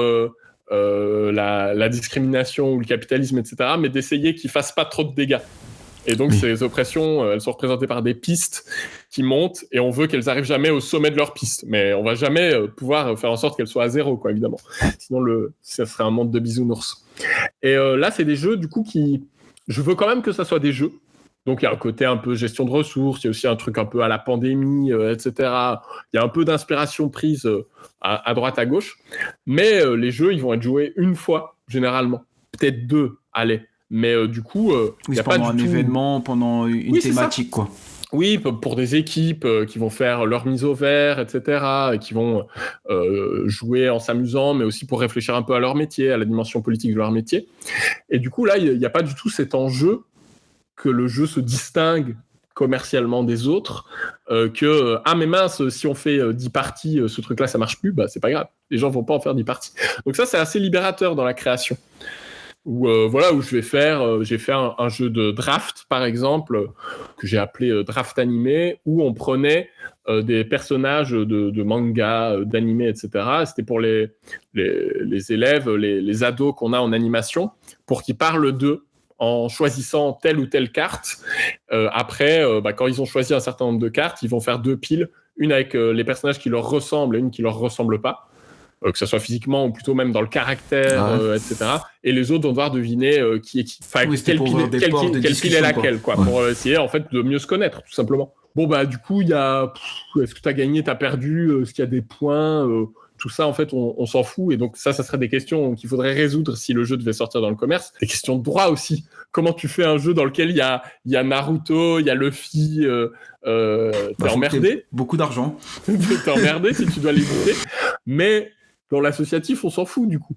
la discrimination ou le capitalisme, etc., mais d'essayer qu'ils ne fassent pas trop de dégâts. Et donc, ces oppressions, elles sont représentées par des pistes qui montent et on veut qu'elles arrivent jamais au sommet de leur piste. Mais on va jamais pouvoir faire en sorte qu'elles soient à zéro, quoi, évidemment. Sinon, ça serait un monde de bisounours. Et là, c'est des jeux, du coup, je veux quand même que ça soit des jeux. Donc, il y a un côté un peu gestion de ressources, il y a aussi un truc un peu à la pandémie, etc. Il y a un peu d'inspiration prise à droite, à gauche. Mais les jeux, ils vont être joués une fois, généralement. Peut-être 2, allez. Mais du coup, il y a pas du tout... événement, pendant une thématique, quoi. Oui, pour des équipes qui vont faire leur mise au vert, etc., et qui vont jouer en s'amusant, mais aussi pour réfléchir un peu à leur métier, à la dimension politique de leur métier. Et du coup, là, il n'y a pas du tout cet enjeu que le jeu se distingue commercialement des autres, mais mince, si on fait 10 parties, ce truc-là, ça marche plus, bah, c'est pas grave. Les gens vont pas en faire 10 parties. Donc ça, c'est assez libérateur dans la création. Où j'ai fait un jeu de draft, par exemple, que j'ai appelé draft animé, où on prenait des personnages de manga, d'animé, etc. C'était pour les élèves, les ados qu'on a en animation, pour qu'ils parlent d'eux en choisissant telle ou telle carte. Après, quand ils ont choisi un certain nombre de cartes, ils vont faire 2 piles, une avec les personnages qui leur ressemblent et une qui leur ressemble pas. Que ce soit physiquement ou plutôt même dans le caractère, etc. Et les autres vont devoir deviner quelle pile est laquelle, quoi, pour essayer en fait de mieux se connaître, tout simplement. Bon, bah du coup, il y a est-ce que tu as gagné, tu as perdu, est-ce qu'il y a des points, tout ça, en fait, on s'en fout. Et donc ça serait des questions qu'il faudrait résoudre si le jeu devait sortir dans le commerce. Des questions de droit aussi. Comment tu fais un jeu dans lequel il y a Naruto, il y a Luffy, t'es emmerdé. Beaucoup d'argent. T'es emmerdé si tu dois l'éditer. Mais dans l'associatif, on s'en fout du coup,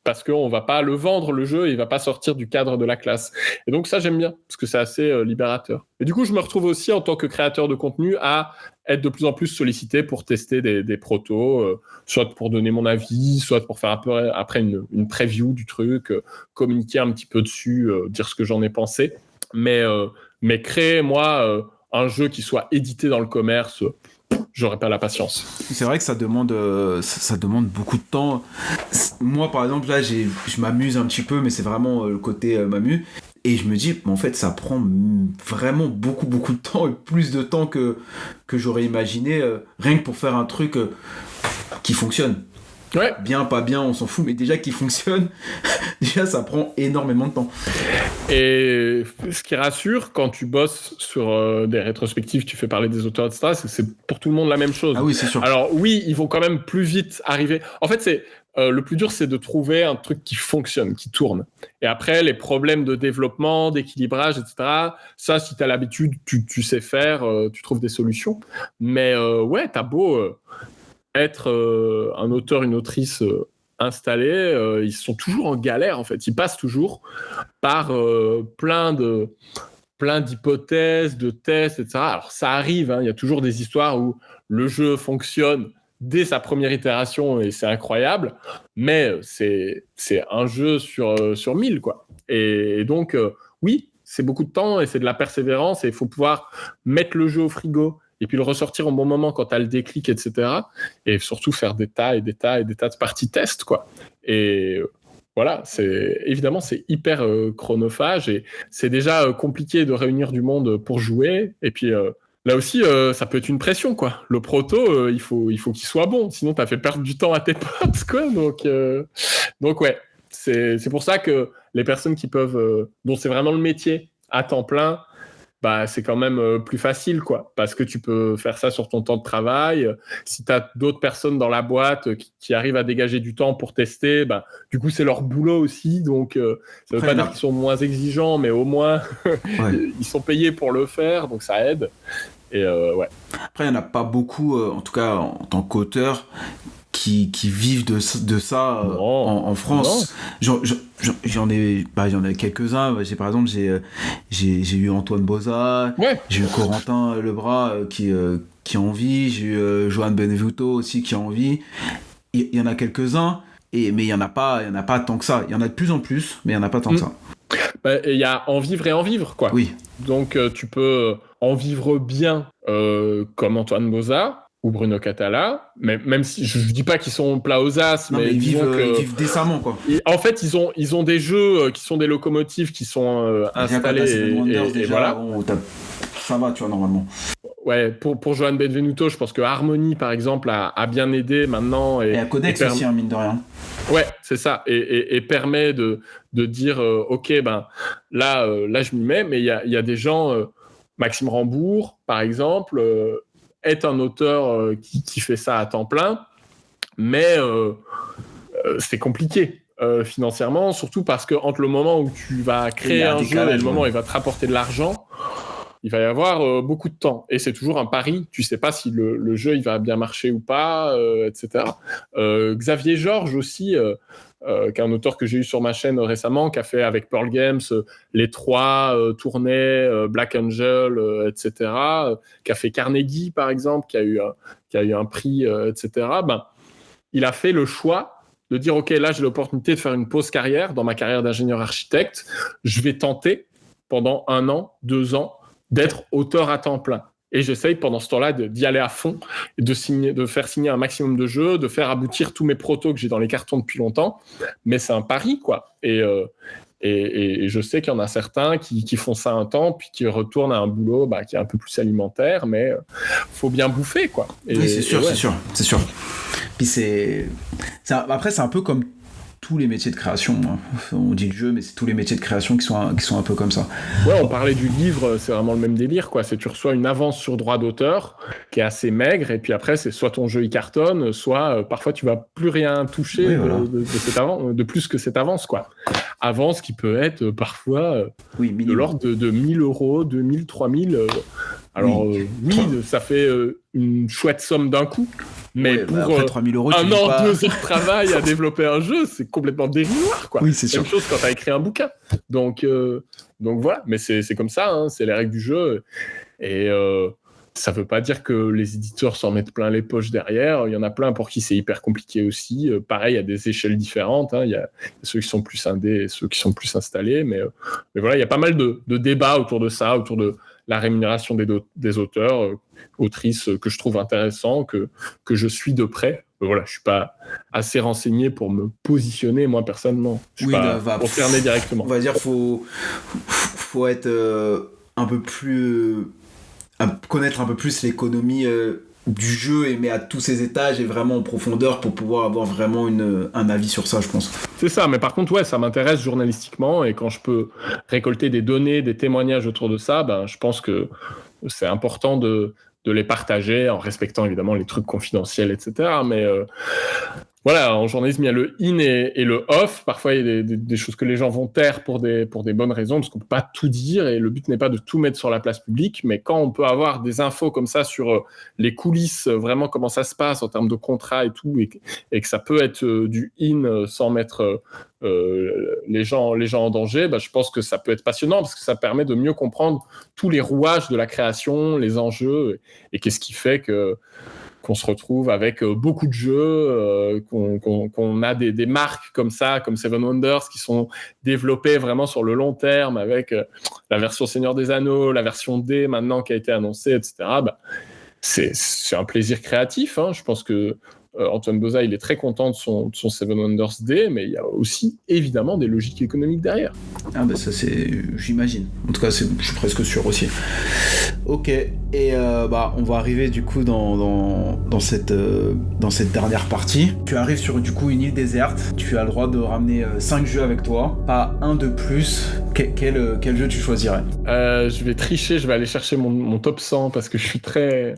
parce qu'on va pas le vendre, le jeu, et il va pas sortir du cadre de la classe. Et donc ça, j'aime bien, parce que c'est assez libérateur. Et du coup, je me retrouve aussi en tant que créateur de contenu à être de plus en plus sollicité pour tester des protos, soit pour donner mon avis, soit pour faire après une preview du truc, communiquer un petit peu dessus, dire ce que j'en ai pensé. Mais créer, moi, un jeu qui soit édité dans le commerce... j'aurais pas la patience. C'est vrai que ça demande beaucoup de temps. Moi, par exemple, là, je m'amuse un petit peu, mais c'est vraiment le côté m'amuse. Et je me dis, en fait, ça prend vraiment beaucoup, beaucoup de temps, et plus de temps que j'aurais imaginé, rien que pour faire un truc qui fonctionne. Ouais. Bien, pas bien, on s'en fout, mais déjà qu'il fonctionne, déjà ça prend énormément de temps. Et ce qui rassure, quand tu bosses sur des rétrospectives, tu fais parler des auteurs, etc., c'est pour tout le monde la même chose. Ah oui, c'est sûr. Alors oui, ils vont quand même plus vite arriver. En fait, le plus dur, c'est de trouver un truc qui fonctionne, qui tourne. Et après, les problèmes de développement, d'équilibrage, etc., ça, si tu as l'habitude, tu sais faire, tu trouves des solutions. Mais ouais, t'as beau... être un auteur, une autrice installés, ils sont toujours en galère en fait. Ils passent toujours par plein d'hypothèses, de tests, etc. Alors ça arrive, hein, il y a toujours des histoires où le jeu fonctionne dès sa première itération et c'est incroyable, mais c'est un jeu sur 1000 quoi. Et donc oui, c'est beaucoup de temps et c'est de la persévérance et il faut pouvoir mettre le jeu au frigo et puis le ressortir au bon moment quand tu as le déclic, etc. Et surtout faire des tas et des tas et des tas de parties test, quoi. Et voilà, évidemment, c'est hyper chronophage et c'est déjà compliqué de réunir du monde pour jouer. Et puis là aussi, ça peut être une pression, quoi. Le proto, il faut qu'il soit bon, sinon tu as fait perdre du temps à tes potes, quoi. Donc ouais, c'est pour ça que les personnes qui peuvent, dont c'est vraiment le métier à temps plein, bah, c'est quand même plus facile, quoi, parce que tu peux faire ça sur ton temps de travail. Si tu as d'autres personnes dans la boîte qui arrivent à dégager du temps pour tester, bah, du coup, c'est leur boulot aussi. Donc, ça veut pas dire qu'ils sont moins exigeants, mais au moins, ils sont payés pour le faire, donc ça aide. Et ouais. Après, il n'y en a pas beaucoup, en tout cas en tant qu'auteur, qui vivent de ça en France. J'en ai quelques-uns. Par exemple, j'ai eu Antoine Boza, j'ai eu Corentin Lebras qui en vit, j'ai eu Johan Benvenuto aussi qui en vit. Il y en a quelques-uns, mais il n'y en a pas tant que ça. Il y en a de plus en plus, mais il n'y en a pas tant que ça. Il y a en vivre et en vivre, quoi. Oui. Donc, tu peux en vivre bien comme Antoine Boza ou Bruno Catala, même si je ne dis pas qu'ils sont plats aux as, mais ils vivent décemment, quoi. En fait, ils ont des jeux qui sont des locomotives qui sont installés. Et voilà. Bon, ça va, tu vois, normalement. Ouais, pour Johan Benvenuto, je pense que Harmony, par exemple, a bien aidé maintenant. Et à Codex aussi, hein, mine de rien. Ouais, c'est ça. Et permet de dire, OK, ben là, je m'y mets, mais il y a des gens, Maxime Rambourg, par exemple, est un auteur qui fait ça à temps plein, mais c'est compliqué. Financièrement, surtout parce que entre le moment où tu vas créer un jeu et le moment où il va te rapporter de l'argent, il va y avoir beaucoup de temps. Et c'est toujours un pari. Tu sais pas si le jeu il va bien marcher ou pas, etc. Xavier Georges aussi, qui est un auteur que j'ai eu sur ma chaîne récemment, qui a fait avec Pearl Games les 3 tournées, Black Angel, etc. Qui a fait Carnegie, par exemple, qui a eu un prix, etc. Ben, il a fait le choix de dire, OK, là, j'ai l'opportunité de faire une pause carrière dans ma carrière d'ingénieur architecte. Je vais tenter pendant 1 an, 2 ans, d'être auteur à temps plein. Et j'essaye pendant ce temps-là d'y aller à fond, et de faire signer un maximum de jeux, de faire aboutir tous mes protos que j'ai dans les cartons depuis longtemps. Mais c'est un pari, quoi. Et je sais qu'il y en a certains qui font ça un temps, puis qui retournent à un boulot qui est un peu plus alimentaire, mais faut bien bouffer, quoi. Oui, c'est sûr. Puis après, c'est un peu comme tous les métiers de création. On dit le jeu, mais c'est tous les métiers de création qui sont un peu comme ça. Ouais, on parlait du livre, c'est vraiment le même délire, quoi. C'est tu reçois une avance sur droit d'auteur qui est assez maigre, et puis après, c'est soit ton jeu il cartonne, soit parfois tu vas plus rien toucher de plus que cette avance, quoi. Avance qui peut être parfois de l'ordre de 1 000 euros, 2 000, 3 000. Alors ça fait une chouette somme d'un coup. Mais pour après, 3 000 euros, 1 an, 2 ans de travail à développer un jeu, c'est complètement dérisoire, quoi. Oui, c'est sûr. Même chose quand tu as écrit un bouquin. Donc voilà, mais c'est comme ça, hein, c'est les règles du jeu. Et ça veut pas dire que les éditeurs s'en mettent plein les poches derrière. Il y en a plein pour qui c'est hyper compliqué aussi. Pareil, il y a des échelles différentes. Hein. Il y a ceux qui sont plus indés et ceux qui sont plus installés. Mais voilà, il y a pas mal de débats autour de ça, autour de la rémunération des auteurs, autrices que je trouve intéressant, que je suis de près. Voilà, je suis pas assez renseigné pour me positionner, moi, personnellement. Je suis pas concerné directement. On va dire faut être un peu plus... connaître un peu plus l'économie du jeu, mais à tous ses étages et vraiment en profondeur pour pouvoir avoir vraiment un avis sur ça, je pense. C'est ça, mais par contre, ouais, ça m'intéresse journalistiquement, et quand je peux récolter des données, des témoignages autour de ça, je pense que c'est important de les partager en respectant évidemment les trucs confidentiels, etc. Mais voilà, en journalisme, il y a le in et le off. Parfois, il y a des choses que les gens vont taire pour des bonnes raisons, parce qu'on ne peut pas tout dire, et le but n'est pas de tout mettre sur la place publique. Mais quand on peut avoir des infos comme ça sur les coulisses, vraiment comment ça se passe en termes de contrat et tout, et que ça peut être du in sans mettre les gens en danger, je pense que ça peut être passionnant, parce que ça permet de mieux comprendre tous les rouages de la création, les enjeux, et qu'est-ce qui fait qu'on se retrouve avec beaucoup de jeux, qu'on a des marques comme ça, comme Seven Wonders, qui sont développées vraiment sur le long terme, avec la version Seigneur des Anneaux, la version D maintenant qui a été annoncée, etc. C'est un plaisir créatif, hein. Je pense que Antoine Boza, il est très content de son Seven Wonders D, mais il y a aussi évidemment des logiques économiques derrière. Ah ça j'imagine. En tout cas, je suis presque sûr aussi. Ok, et on va arriver du coup dans cette dernière partie. Tu arrives sur du coup une île déserte. Tu as le droit de ramener 5 jeux avec toi, pas un de plus. Quel jeu tu choisirais? Je vais tricher, je vais aller chercher mon top 100 parce que je suis très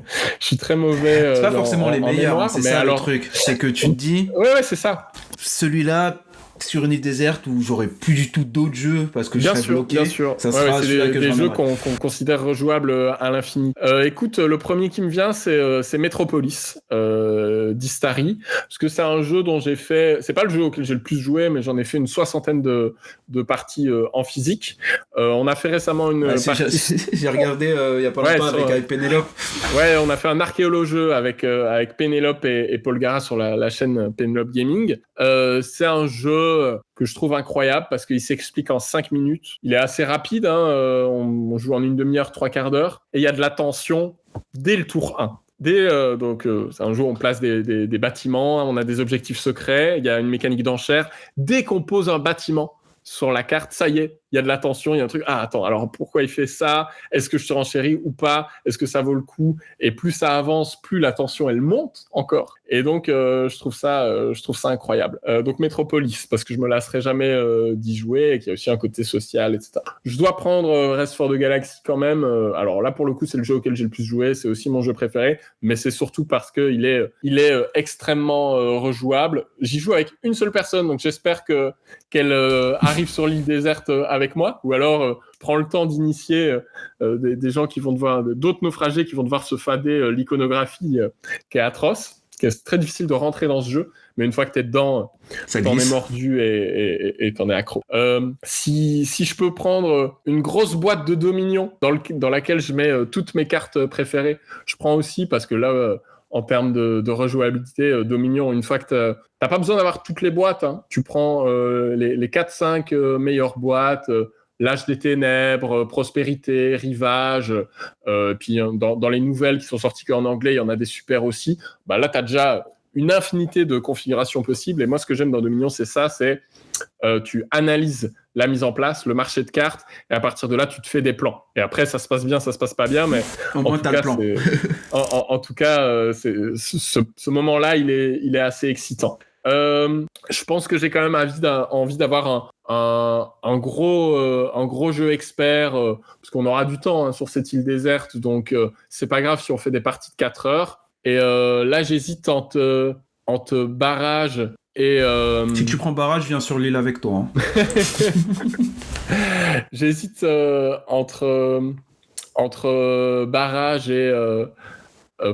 mauvais. C'est pas forcément les meilleurs, mémoire, c'est ça le truc. C'est que tu te dis. Ouais, c'est ça. Celui-là, sur une île déserte où j'aurais plus du tout d'autres jeux parce que je serais bloqué. Bien sûr. Ça sera c'est des jeux qu'on considère rejouables à l'infini. Écoute, le premier qui me vient, c'est Metropolis d'Istari, parce que c'est un jeu dont j'ai fait. C'est pas le jeu auquel j'ai le plus joué, mais j'en ai fait une 60aine de parties en physique. On a fait récemment une partie. J'ai regardé il y a pas longtemps avec Pénélope. Ouais, on a fait un archéologue avec Pénélope et Paul Gara sur la chaîne Pénélope Gaming. C'est un jeu que je trouve incroyable parce qu'il s'explique en 5 minutes. Il est assez rapide, hein, on joue en une demi-heure, 3/4 d'heure, et il y a de la tension dès le tour 1. Donc c'est un jeu où on place des bâtiments, on a des objectifs secrets, il y a une mécanique d'enchère. Dès qu'on pose un bâtiment sur la carte, ça y est, il y a de la tension, il y a un truc. Ah, attends, alors pourquoi il fait ça? Est-ce que je surenchéris ou pas? Est-ce que ça vaut le coup? Et plus ça avance, plus la tension elle monte encore. Et donc je trouve ça incroyable. Donc Metropolis, parce que je me lasserai jamais d'y jouer et qu'il y a aussi un côté social, etc. Je dois prendre Rest for the Galaxy quand même. Alors là pour le coup c'est le jeu auquel j'ai le plus joué, c'est aussi mon jeu préféré, mais c'est surtout parce que il est extrêmement rejouable. J'y joue avec une seule personne, donc j'espère qu'elle arrive sur l'île déserte avec moi, ou alors prends le temps d'initier des gens qui vont devoir, d'autres naufragés qui vont devoir se fader l'iconographie qui est atroce, qui est très difficile de rentrer dans ce jeu, mais une fois que t'es dedans, t'en es mordu et t'en es accro. Si je peux prendre une grosse boîte de Dominion dans laquelle je mets toutes mes cartes préférées, je prends aussi, parce que là en termes de rejouabilité, Dominion, une fois que t'as pas besoin d'avoir toutes les boîtes, hein. Tu prends les 4-5 meilleures boîtes, L'Âge des Ténèbres, Prospérité, Rivage, puis dans les nouvelles qui sont sorties qu'en anglais, il y en a des super aussi. Bah là, t'as déjà une infinité de configurations possibles, et moi, ce que j'aime dans Dominion, c'est ça, c'est tu analyses la mise en place, le marché de cartes, et à partir de là, tu te fais des plans. Et après, ça se passe bien, ça se passe pas bien, mais en tout cas, ce moment-là, il est assez excitant. Je pense que j'ai quand même envie d'avoir un gros jeu expert, parce qu'on aura du temps hein, sur cette île déserte, donc c'est pas grave si on fait des parties de 4 heures. Et là, j'hésite entre Barrage et... Si tu prends Barrage, je viens sur l'île avec toi. Hein. J'hésite entre Barrage et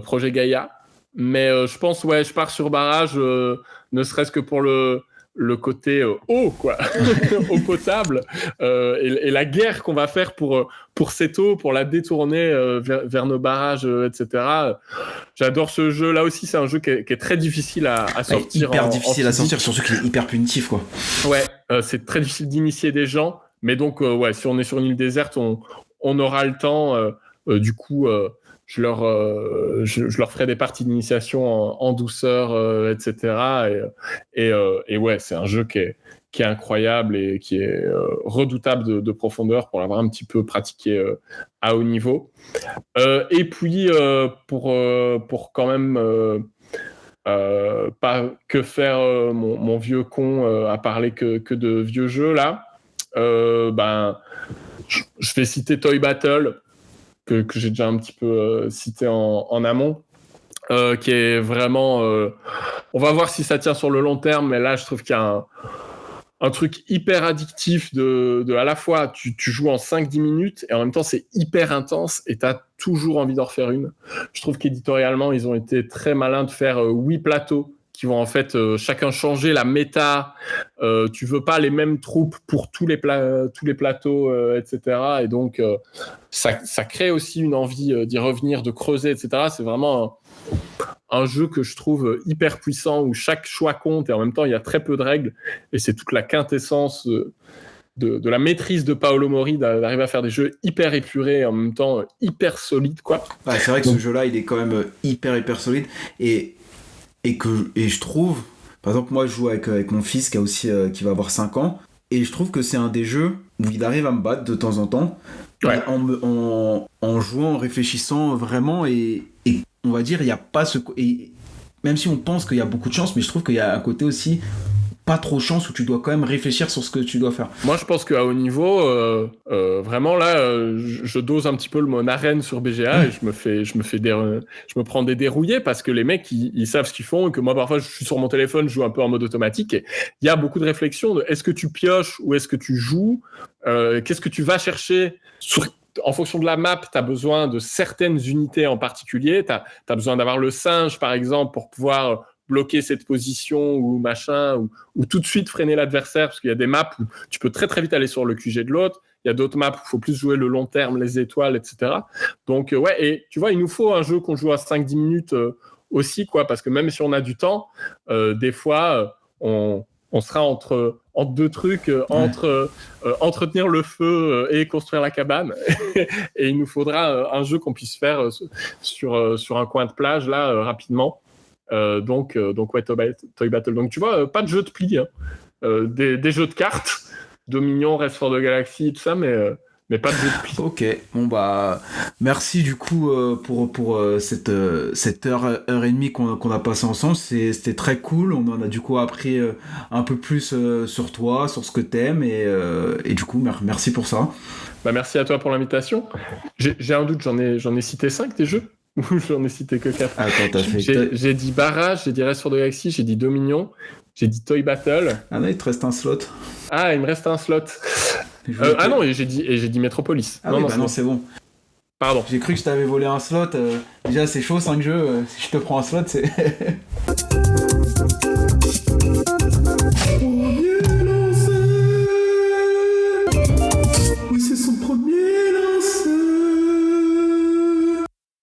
Projet Gaïa. Mais je pense, je pars sur Barrage, ne serait-ce que pour le côté eau, quoi, eau potable, et la guerre qu'on va faire pour cette eau, pour la détourner vers nos barrages, etc. J'adore ce jeu. Là aussi, c'est un jeu qui est très difficile à sortir. Hyper difficile à sortir, surtout qu'il est hyper punitif, quoi. Ouais, c'est très difficile d'initier des gens. Mais donc, si on est sur une île déserte, on aura le temps. Du coup... Je leur ferai des parties d'initiation en douceur, etc. Et ouais, c'est un jeu qui est incroyable et qui est redoutable de profondeur pour l'avoir un petit peu pratiqué à haut niveau. Et puis, pour quand même pas que faire mon vieux con à parler que de vieux jeux, là, je vais citer Toy Battle, que j'ai déjà un petit peu cité en amont, qui est vraiment... on va voir si ça tient sur le long terme, mais là, je trouve qu'il y a un truc hyper addictif à la fois, tu joues en 5-10 minutes, et en même temps, c'est hyper intense, et tu as toujours envie d'en refaire une. Je trouve qu'éditorialement, ils ont été très malins de faire 8 plateaux, qui vont en fait chacun changer la méta. Tu veux pas les mêmes troupes pour tous les plateaux, etc. Et donc, ça crée aussi une envie d'y revenir, de creuser, etc. C'est vraiment un jeu que je trouve hyper puissant, où chaque choix compte, et en même temps, il y a très peu de règles. Et c'est toute la quintessence de la maîtrise de Paolo Mori, d'arriver à faire des jeux hyper épurés, et en même temps hyper solides, quoi. Ouais, c'est vrai que ce jeu-là, il est quand même hyper solide. Et je trouve, par exemple, moi je joue avec mon fils qui va avoir 5 ans, et je trouve que c'est un des jeux où il arrive à me battre de temps en temps, ouais. en jouant, en réfléchissant vraiment, et on va dire, il n'y a pas ce... Et même si on pense qu'il y a beaucoup de chance, mais je trouve qu'il y a un côté aussi pas trop chance, ou tu dois quand même réfléchir sur ce que tu dois faire? Moi, je pense qu'à haut niveau, vraiment là, je dose un petit peu le mot arène sur BGA et je me prends des dérouillés parce que les mecs, ils savent ce qu'ils font et que moi, parfois, je suis sur mon téléphone, je joue un peu en mode automatique et il y a beaucoup de réflexion de est-ce que tu pioches ou est-ce que tu joues, qu'est-ce que tu vas chercher en fonction de la map, tu as besoin de certaines unités en particulier. Tu as besoin d'avoir le singe, par exemple, pour pouvoir bloquer cette position ou machin, ou tout de suite freiner l'adversaire, parce qu'il y a des maps où tu peux très très vite aller sur le QG de l'autre. Il y a d'autres maps où il faut plus jouer le long terme, les étoiles, etc. Donc, ouais, et tu vois, il nous faut un jeu qu'on joue à 5-10 minutes aussi, quoi, parce que même si on a du temps, des fois, on sera entre deux trucs, entretenir le feu et construire la cabane. Et il nous faudra un jeu qu'on puisse faire sur un coin de plage, là, rapidement. Donc ouais, Toy Battle. Donc tu vois, pas de jeu de pli, hein. Des jeux de cartes, Dominion, Rest for the Galaxy, tout ça, mais pas de jeu de pli. Ok, bon bah merci du coup pour cette heure et demie qu'on a passé ensemble. C'était très cool. On en a du coup appris un peu plus sur toi, sur ce que t'aimes et du coup merci pour ça. Bah merci à toi pour l'invitation. J'ai un doute, j'en ai cité 5 des jeux. Ou j'en ai cité que 4. Attends, j'ai dit Barrage, j'ai dit Rest for the Galaxy, j'ai dit Dominion, j'ai dit Toy Battle. Ah non, il te reste un slot. Ah, il me reste un slot. Ah non, et j'ai dit Metropolis. Ah non, c'est bon. Pardon. J'ai cru que je t'avais volé un slot. Déjà, c'est chaud, 5 jeux. Si je te prends un slot, c'est... Oui, c'est son premier